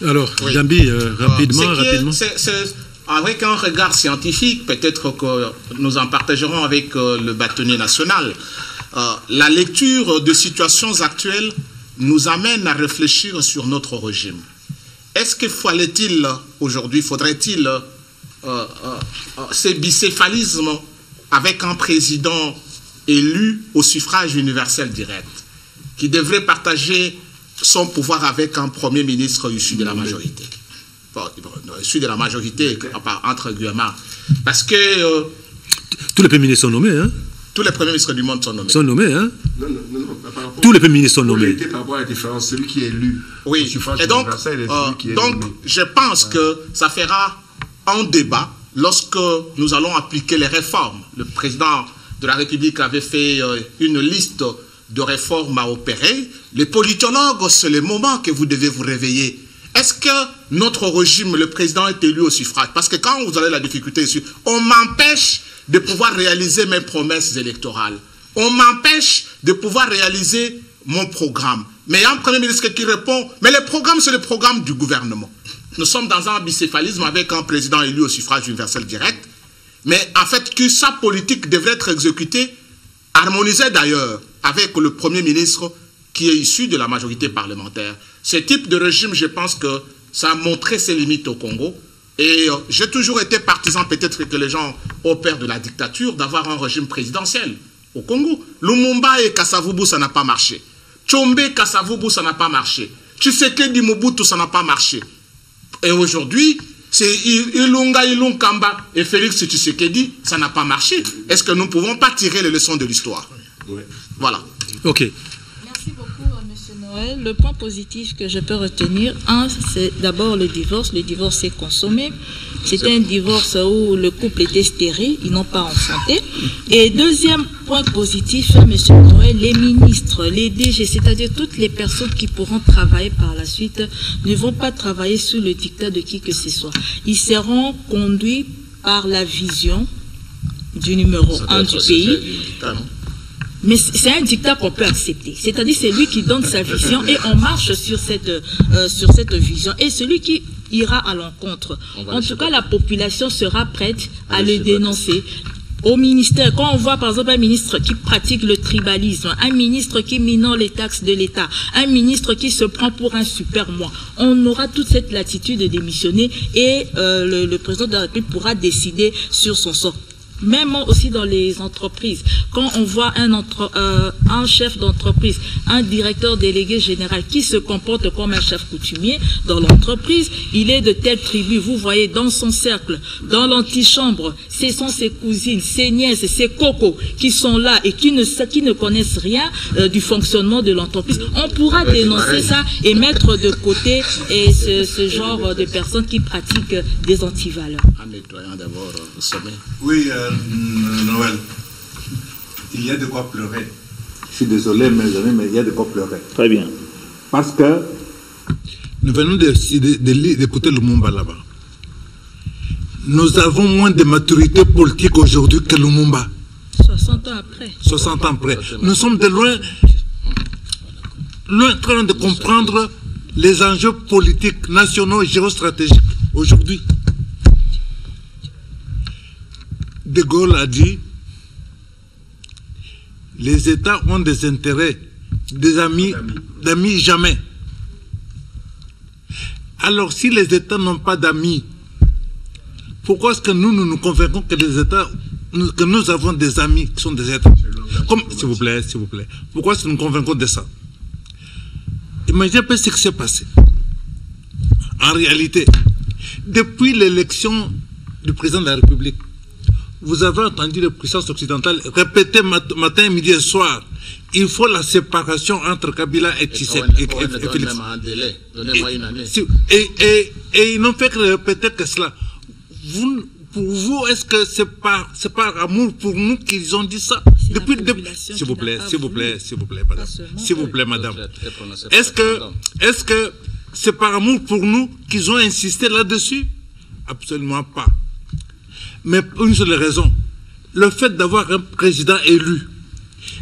Alors, Oui. Gambi, rapidement. Avec un regard scientifique, peut-être que nous en partagerons avec le bâtonnier national. La lecture de situations actuelles nous amène à réfléchir sur notre régime. Est-ce qu'il fallait-il, aujourd'hui, faudrait-il ces bicéphalismes avec un président élu au suffrage universel direct, qui devrait partager son pouvoir avec un premier ministre issu de la majorité? Issu de la majorité, entre guillemets. Parce que... tous les premiers ministres sont nommés, hein? Tous les premiers ministres du monde sont nommés. Sont nommés, hein? Non, par rapport tous les premiers ministres sont nommés. Par rapport à la différence, celui qui est élu. Oui, et donc, je pense que ça fera un débat lorsque nous allons appliquer les réformes. Le président de la République avait fait une liste de réformes à opérer. Les politologues, c'est le moment que vous devez vous réveiller. Est-ce que notre régime, le président est élu au suffrage? Parce que quand vous avez la difficulté ici, on m'empêche de pouvoir réaliser mes promesses électorales. On m'empêche de pouvoir réaliser mon programme. Mais il y a un premier ministre qui répond, mais le programme, c'est le programme du gouvernement. Nous sommes dans un bicéphalisme avec un président élu au suffrage universel direct, mais en fait, que sa politique devrait être exécutée, harmonisée d'ailleurs, avec le premier ministre qui est issu de la majorité parlementaire. Ce type de régime, je pense que ça a montré ses limites au Congo. Et j'ai toujours été partisan, peut-être que les gens opèrent de la dictature, d'avoir un régime présidentiel au Congo. Lumumba et Kasavubu, ça n'a pas marché. Tshombe, Kasavubu, ça n'a pas marché. Tshisekedi, Mobutu, ça n'a pas marché. Et aujourd'hui, c'est Ilunga, Ilunkamba et Félix Tshisekedi, ça n'a pas marché. Est-ce que nous ne pouvons pas tirer les leçons de l'histoire? Oui. Voilà. Ok. Merci beaucoup, M. Noël. Le point positif que je peux retenir, c'est d'abord le divorce. Le divorce est consommé. C'était un divorce où le couple était stérile, ils n'ont pas enfanté. Et deuxième point positif, M. Noël, les ministres, les DG, c'est-à-dire toutes les personnes qui pourront travailler par la suite, ne vont pas travailler sous le dictat de qui que ce soit. Ils seront conduits par la vision du numéro 1 du pays. Mais c'est un dictat qu'on peut accepter. C'est-à-dire c'est lui qui donne sa vision et on marche sur cette vision. Et celui qui ira à l'encontre, en tout cas la population sera prête à le dénoncer. Au ministère, quand on voit par exemple un ministre qui pratique le tribalisme, un ministre qui minore les taxes de l'État, un ministre qui se prend pour un super moi, on aura toute cette latitude de démissionner et le président de la République pourra décider sur son sort. Même aussi dans les entreprises, quand on voit un chef d'entreprise, un directeur délégué général qui se comporte comme un chef coutumier dans l'entreprise, il est de telle tribu, vous voyez, dans son cercle, dans l'antichambre, ce sont ses cousines, ses nièces, ses cocos qui sont là et qui ne connaissent rien du fonctionnement de l'entreprise. On pourra dénoncer ça et mettre de côté ce genre de personnes qui pratiquent des antivaleurs. En nettoyant d'abord au sommet. Oui, Noël, il y a de quoi pleurer. Je suis désolé, mes amis, mais il y a de quoi pleurer. Très bien. Parce que nous venons d'écouter Lumumba là-bas. Nous avons moins de maturité politique aujourd'hui que Lumumba. 60 ans après. 60 ans après. Nous sommes de loin en train de comprendre les enjeux politiques, nationaux et géostratégiques aujourd'hui. De Gaulle a dit, les États ont des intérêts, des amis, d'amis jamais. Alors si les États n'ont pas d'amis, pourquoi est-ce que nous convainquons que les États, que nous avons des amis qui sont des États? S'il vous plaît, s'il vous plaît. Pourquoi est-ce que nous convainquons de ça? Imaginez un peu ce qui s'est passé. En réalité, depuis l'élection du président de la République, vous avez entendu les puissances occidentales répéter matin, midi et soir, il faut la séparation entre Kabila et Félix. Et ils n'ont fait que répéter que cela. Pour vous, est-ce que c'est par amour pour nous qu'ils ont dit ça? S'il vous plaît, madame. S'il vous plaît, madame. Est-ce que c'est par amour pour nous qu'ils ont insisté là-dessus? Absolument pas. Mais pour une seule raison, le fait d'avoir un président élu,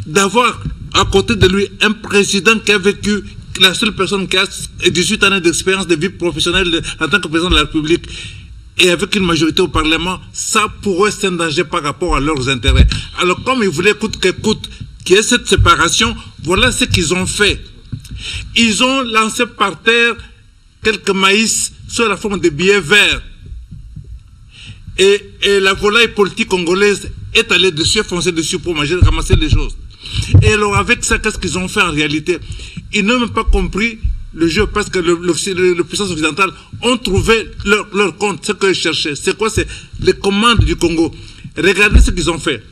d'avoir à côté de lui un président qui a vécu, la seule personne qui a 18 années d'expérience de vie professionnelle en tant que président de la République, et avec une majorité au Parlement, ça pour eux c'est un danger par rapport à leurs intérêts. Alors comme ils voulaient coûte que coûte qu'il y ait cette séparation, voilà ce qu'ils ont fait. Ils ont lancé par terre quelques maïs sous la forme de billets verts. Et la volaille politique congolaise est allée dessus, foncée dessus pour manger, ramasser les choses. Et alors avec ça, qu'est-ce qu'ils ont fait en réalité? Ils n'ont même pas compris le jeu parce que les puissances occidentales ont trouvé leur compte, ce qu'ils cherchaient. C'est quoi? C'est les commandes du Congo. Regardez ce qu'ils ont fait.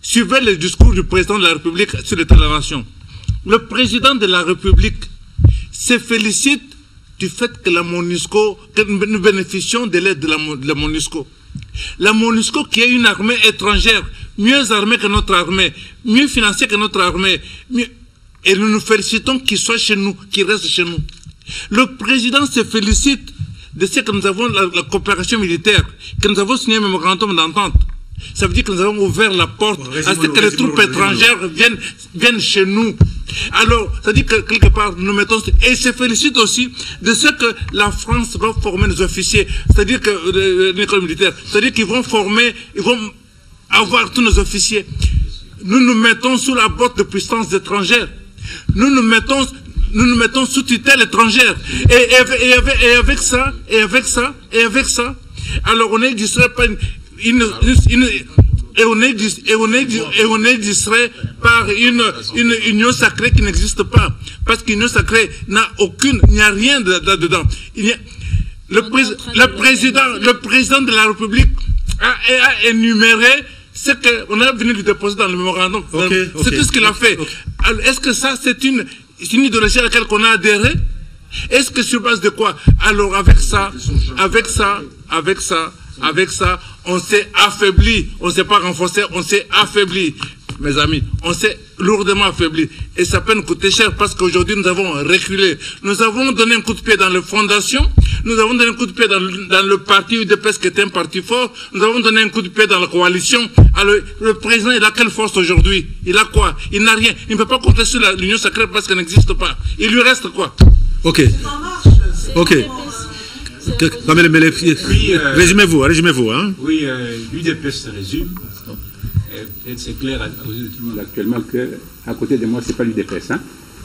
Suivez le discours du président de la République sur l'état de la nation. Le président de la République se félicite du fait que la MONUSCO, que nous bénéficions de l'aide de la MONUSCO. La MONUSCO qui est une armée étrangère, mieux armée que notre armée, mieux financée que notre armée, et nous nous félicitons qu'il soit chez nous, qu'il reste chez nous. Le président se félicite de ce que nous avons la coopération militaire, que nous avons signé un mémorandum d'entente. Ça veut dire que nous avons ouvert la porte à ce que les troupes étrangères viennent chez nous. Alors, ça dit que quelque part, nous mettons... Et il se félicite aussi de ce que la France va former nos officiers, c'est-à-dire que l'école militaire, c'est-à-dire qu'ils vont former, ils vont avoir tous nos officiers. Nous nous mettons sous la botte de puissance étrangère. Nous nous mettons sous tutelle étrangère. Et avec ça, alors on est distrait par on est distrait par une union sacrée qui n'existe pas. Parce qu'une union sacrée il n'y a rien là-dedans. Le président de la République a énuméré ce qu'on a venu de déposer dans le mémorandum. C'est tout ce qu'il a fait. Est-ce que ça, c'est une idéologie à laquelle on a adhéré? Est-ce que sur base de quoi? Alors avec ça, on s'est affaibli. On ne s'est pas renforcé, on s'est affaibli. Mes amis, on s'est lourdement affaibli. Et ça peut nous coûter cher parce qu'aujourd'hui, nous avons reculé. Nous avons donné un coup de pied dans les fondations. Nous avons donné un coup de pied dans le parti UDPS qui était un parti fort. Nous avons donné un coup de pied dans la coalition. Alors, le président, il a quelle force aujourd'hui? Il a quoi? Il n'a rien. Il ne peut pas compter sur l'union sacrée parce qu'elle n'existe pas. Il lui reste quoi? Ok. Résumez-vous. Hein? Oui, l'UDPS se résume. C'est clair à tout le monde actuellement qu'à côté de moi, ce n'est pas l'UDPS. Hein?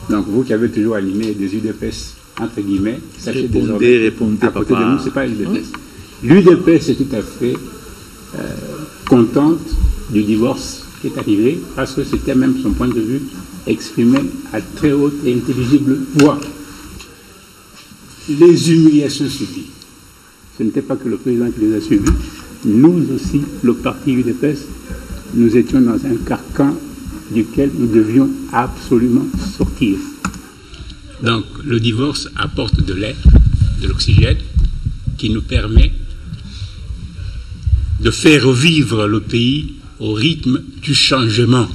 Donc, vous qui avez toujours animé des UDPS, entre guillemets, sachez désormais, à côté de nous, ce n'est pas l'UDPS. L'UDPS est tout à fait contente du divorce qui est arrivé, parce que c'était même son point de vue exprimé à très haute et intelligible voix. Les humiliations subies, ce n'était pas que le président qui les a subies, nous aussi, le parti UDPS, nous étions dans un carcan duquel nous devions absolument sortir. Donc le divorce apporte de l'air, de l'oxygène, qui nous permet de faire vivre le pays au rythme du changement.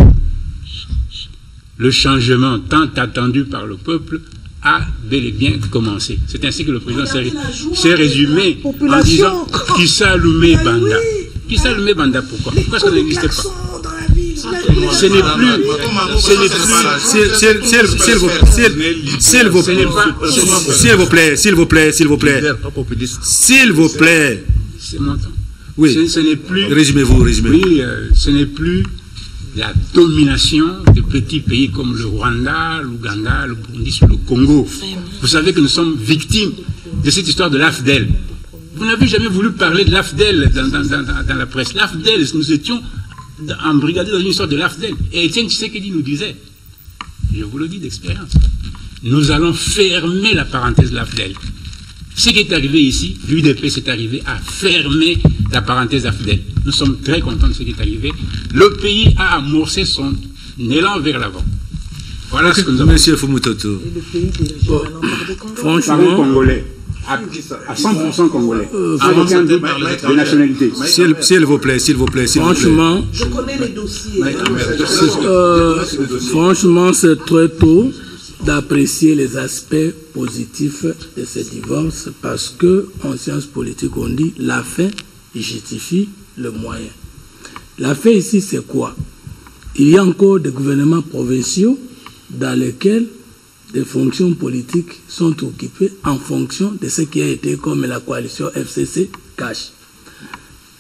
Le changement tant attendu par le peuple a bel et bien commencé. C'est ainsi que le président s'est résumé en disant qui s'allumait Banda. Qui s'allumait Banda, pourquoi? Parce que ça n'existait pas. Ce n'est S'il vous plaît. C'est mon temps. Oui. Ce n'est plus... Résumez-vous. Oui, ce n'est plus la domination de petits pays comme le Rwanda, l'Ouganda, le Burundi, le Congo. Vous savez que nous sommes victimes de cette histoire de l'AFDEL. Vous n'avez jamais voulu parler de l'AFDEL dans la presse. L'AFDEL, nous étions embrigadés dans une histoire de l'AFDEL. Et Étienne Tshisekedi nous disait, je vous le dis d'expérience, nous allons fermer la parenthèse de l'AFDEL. Ce qui est arrivé ici, l'UDP s'est arrivé à fermer la parenthèse AFDEL. Nous sommes très contents de ce qui est arrivé. Le pays a amorcé son élan vers l'avant. Voilà ce que nous avons. Monsieur Fumutoto. Et le pays dirigé maintenant par des Congolais. Franchement, congolais. À 100% congolais. Avec aucun doute de nationalité. S'il vous plaît. Franchement, Je connais les dossiers. franchement, c'est très tôt d'apprécier les aspects positifs de ce divorce parce que en sciences politiques on dit la fin justifie le moyen. La fin ici c'est quoi? Il y a encore des gouvernements provinciaux dans lesquels des fonctions politiques sont occupées en fonction de ce qui a été comme la coalition FCC cache.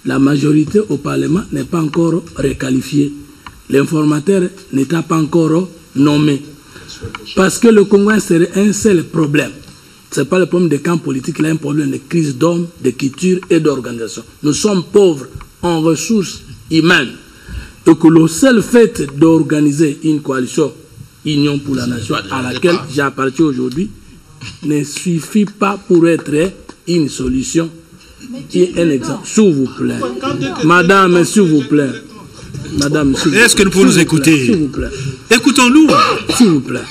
La majorité au Parlement n'est pas encore requalifiée. L'informateur n'était pas encore nommé. Parce que le Congo serait un seul problème. Ce n'est pas le problème des camps politiques, il y a un problème de crise d'hommes, de culture et d'organisation. Nous sommes pauvres en ressources humaines. Et que le seul fait d'organiser une coalition Union pour la Nation à laquelle j'appartiens aujourd'hui ne suffit pas pour être une solution. Et un exemple, s'il vous plaît. Madame, s'il vous plaît. Madame, est-ce que nous pouvons nous écouter? S'il vous plaît. Écoutons-nous. S'il vous plaît.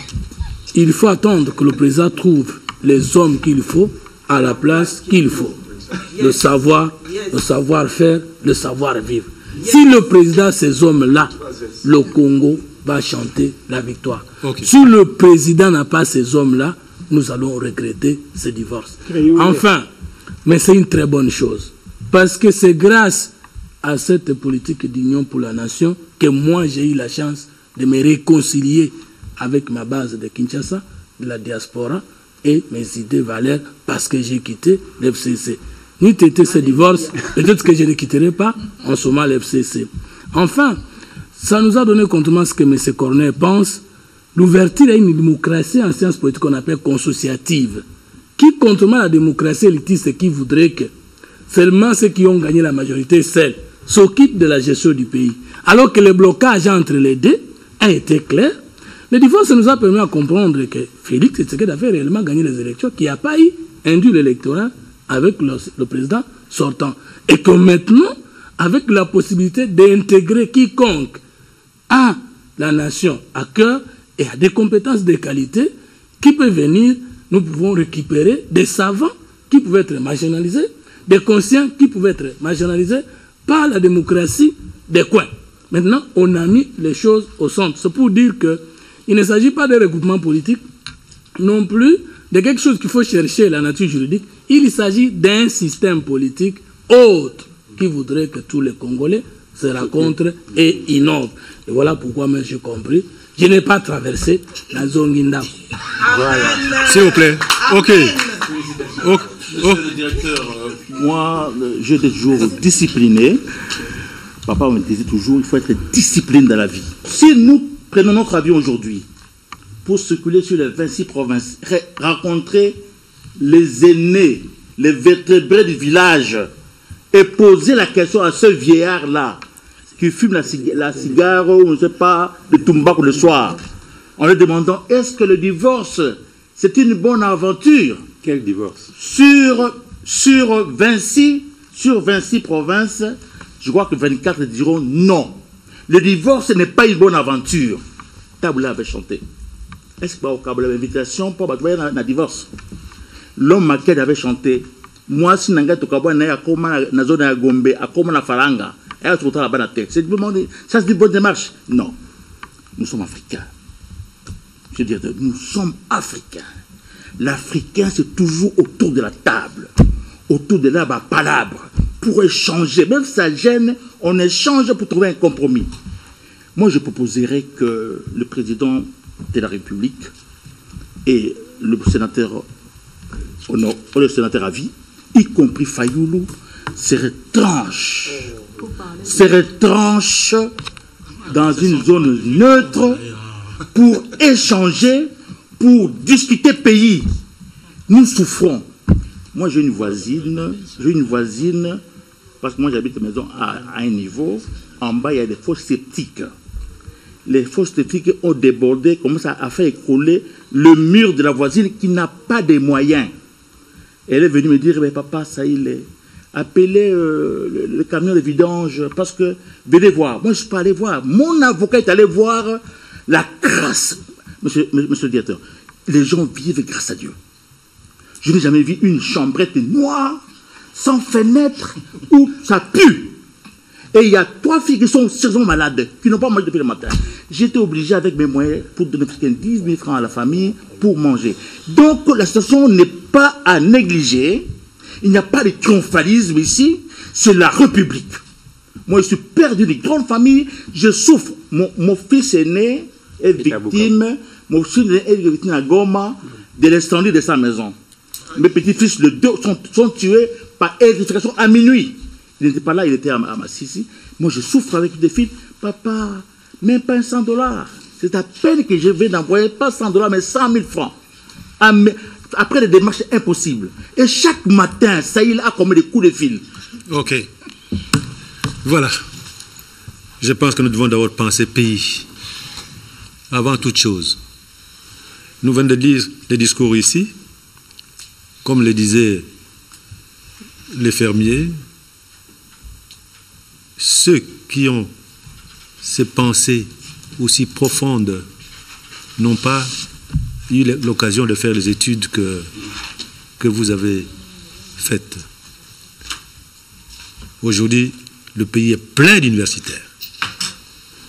Il faut attendre que le président trouve les hommes qu'il faut à la place qu'il faut. Le savoir-faire, le savoir-vivre. Si le président, ces hommes-là, le Congo va chanter la victoire. Okay. Si le président n'a pas ces hommes-là, nous allons regretter ce divorce. Enfin, mais c'est une très bonne chose. Parce que c'est grâce à cette politique d'union pour la nation que moi j'ai eu la chance de me réconcilier avec ma base de Kinshasa, de la diaspora et mes idées valeurs parce que j'ai quitté l'FCC. Ni été ce divorce, peut-être que je ne quitterai pas en sommant l'FCC. Enfin, ça nous a donné compte de ce que M. Corneille pense, l'ouverture à une démocratie en sciences politiques qu'on appelle consociative, qui contrairement à la démocratie élitiste qui voudrait que seulement ceux qui ont gagné la majorité s'occupent de la gestion du pays. Alors que le blocage entre les deux a été clair. Le divorce nous a permis de comprendre que Félix Tshisekedi a fait réellement gagner les élections, qu'il n'y a pas eu induit l'électorat avec le président sortant. Et que maintenant, avec la possibilité d'intégrer quiconque a la nation à cœur et a des compétences de qualité qui peuvent venir, nous pouvons récupérer des savants qui pouvaient être marginalisés, des conscients qui pouvaient être marginalisés par la démocratie des coins. Maintenant, on a mis les choses au centre. C'est pour dire qu'il ne s'agit pas de regroupement politique, non plus de quelque chose qu'il faut chercher la nature juridique. Il s'agit d'un système politique autre qui voudrait que tous les Congolais se rencontrent et innovent. Et voilà pourquoi moi j'ai compris. Je n'ai pas traversé la zone Guinda. Voilà. S'il vous plaît. Ok. Monsieur le directeur, moi, j'étais toujours discipliné. Papa me disait toujours, il faut être discipliné dans la vie. Si nous prenons notre avion aujourd'hui pour circuler sur les 26 provinces, rencontrer les aînés, les vertébrés du village, et poser la question à ce vieillard-là, qui fume la cigare, ou on ne sait pas, le tumbac le soir, en lui demandant, est-ce que le divorce, c'est une bonne aventure? Quel divorce? Sur 26 provinces, je crois que 24 diront non. Le divorce n'est pas une bonne aventure. Taboula avait chanté. Est-ce que au Kabul l'invitation pour battre un divorce? L'homme Maked avait chanté. Moi, si Nanga Tokabo n'a pas na zone à Gombe, à comme na Faranga, et à tout la bonne tête. C'est ça, c'est une bonne démarche. Non. Nous sommes africains. Je veux dire, nous sommes africains. L'Africain, c'est toujours autour de la table, autour de la palabre, pour échanger. Même si ça gêne, on échange pour trouver un compromis. Moi, je proposerais que le président de la République et le sénateur à vie, y compris Fayoulou, se retranche dans une zone neutre pour échanger, pour discuter pays. Nous souffrons. Moi, j'ai une voisine, parce que moi j'habite une maison à un niveau, en bas il y a des fosses septiques. Les fosses septiques ont débordé, commencent à faire écrouler le mur de la voisine qui n'a pas de moyens. Elle est venue me dire, mais papa, ça il est. Appelez le camion de vidange, parce que, venez voir. Moi, je ne suis pas allé voir. Mon avocat est allé voir la grâce. Monsieur le directeur, les gens vivent grâce à Dieu. Je n'ai jamais vu une chambrette noire, sans fenêtre, où ça pue. Et il y a 3 filles qui sont sérieusement malades, qui n'ont pas mangé depuis le matin. J'étais obligé, avec mes moyens, pour donner 10 000 francs à la famille pour manger. Donc, la situation n'est pas à négliger. Il n'y a pas de triomphalisme ici. C'est la République. Moi, je suis père d'une grande famille. Je souffre. Mon fils aîné est victime. Mon fils aîné est victime à Goma de l'incendie de sa maison. Mes petits-fils, les 2, sont tués par électrification à minuit. Il n'était pas là, il était à Massissi. Moi, je souffre avec des filles. Papa, même pas $100. C'est à peine que je vais d'envoyer, pas $100, mais 100 000 francs. Après des démarches impossibles. Et chaque matin, ça il a comme des coups de fil. Ok. Voilà. Je pense que nous devons d'abord penser pays. Avant toute chose. Nous venons de dire les discours ici, comme le disaient les fermiers, ceux qui ont ces pensées aussi profondes n'ont pas eu l'occasion de faire les études que vous avez faites. Aujourd'hui, le pays est plein d'universitaires.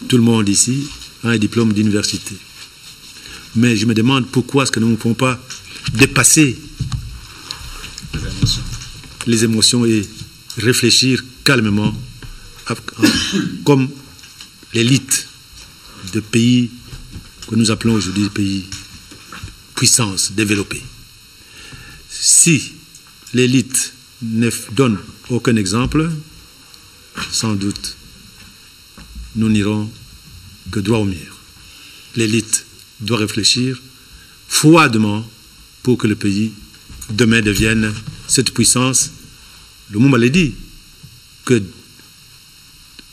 Tout le monde ici a un diplôme d'université. Mais je me demande pourquoi est-ce que nous ne pouvons pas dépasser les émotions et réfléchir calmement comme l'élite de pays que nous appelons aujourd'hui des pays puissance développée. Si l'élite ne donne aucun exemple, sans doute, nous n'irons que droit au mur. L'élite doit réfléchir froidement pour que le pays, demain, devienne cette puissance. Le monde l'a dit, que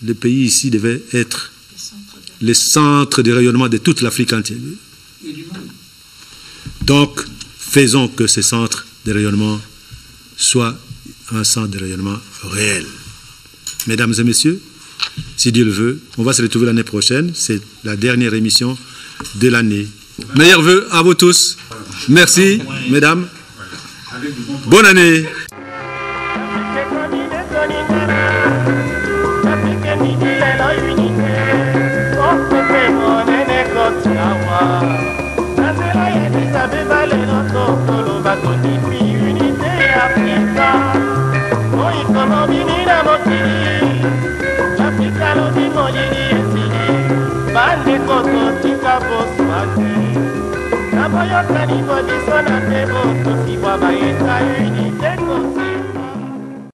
le pays ici devait être le centre de rayonnement de toute l'Afrique entière. Et du monde. Donc, faisons que ce centre de rayonnement soit un centre de rayonnement réel. Mesdames et messieurs, si Dieu le veut, on va se retrouver l'année prochaine. C'est la dernière émission de l'année. Meilleurs vœux à vous tous. Merci, mesdames. Bonne année. Naboyo kani bodiso na tebo, tusiwa baeta unité kosi.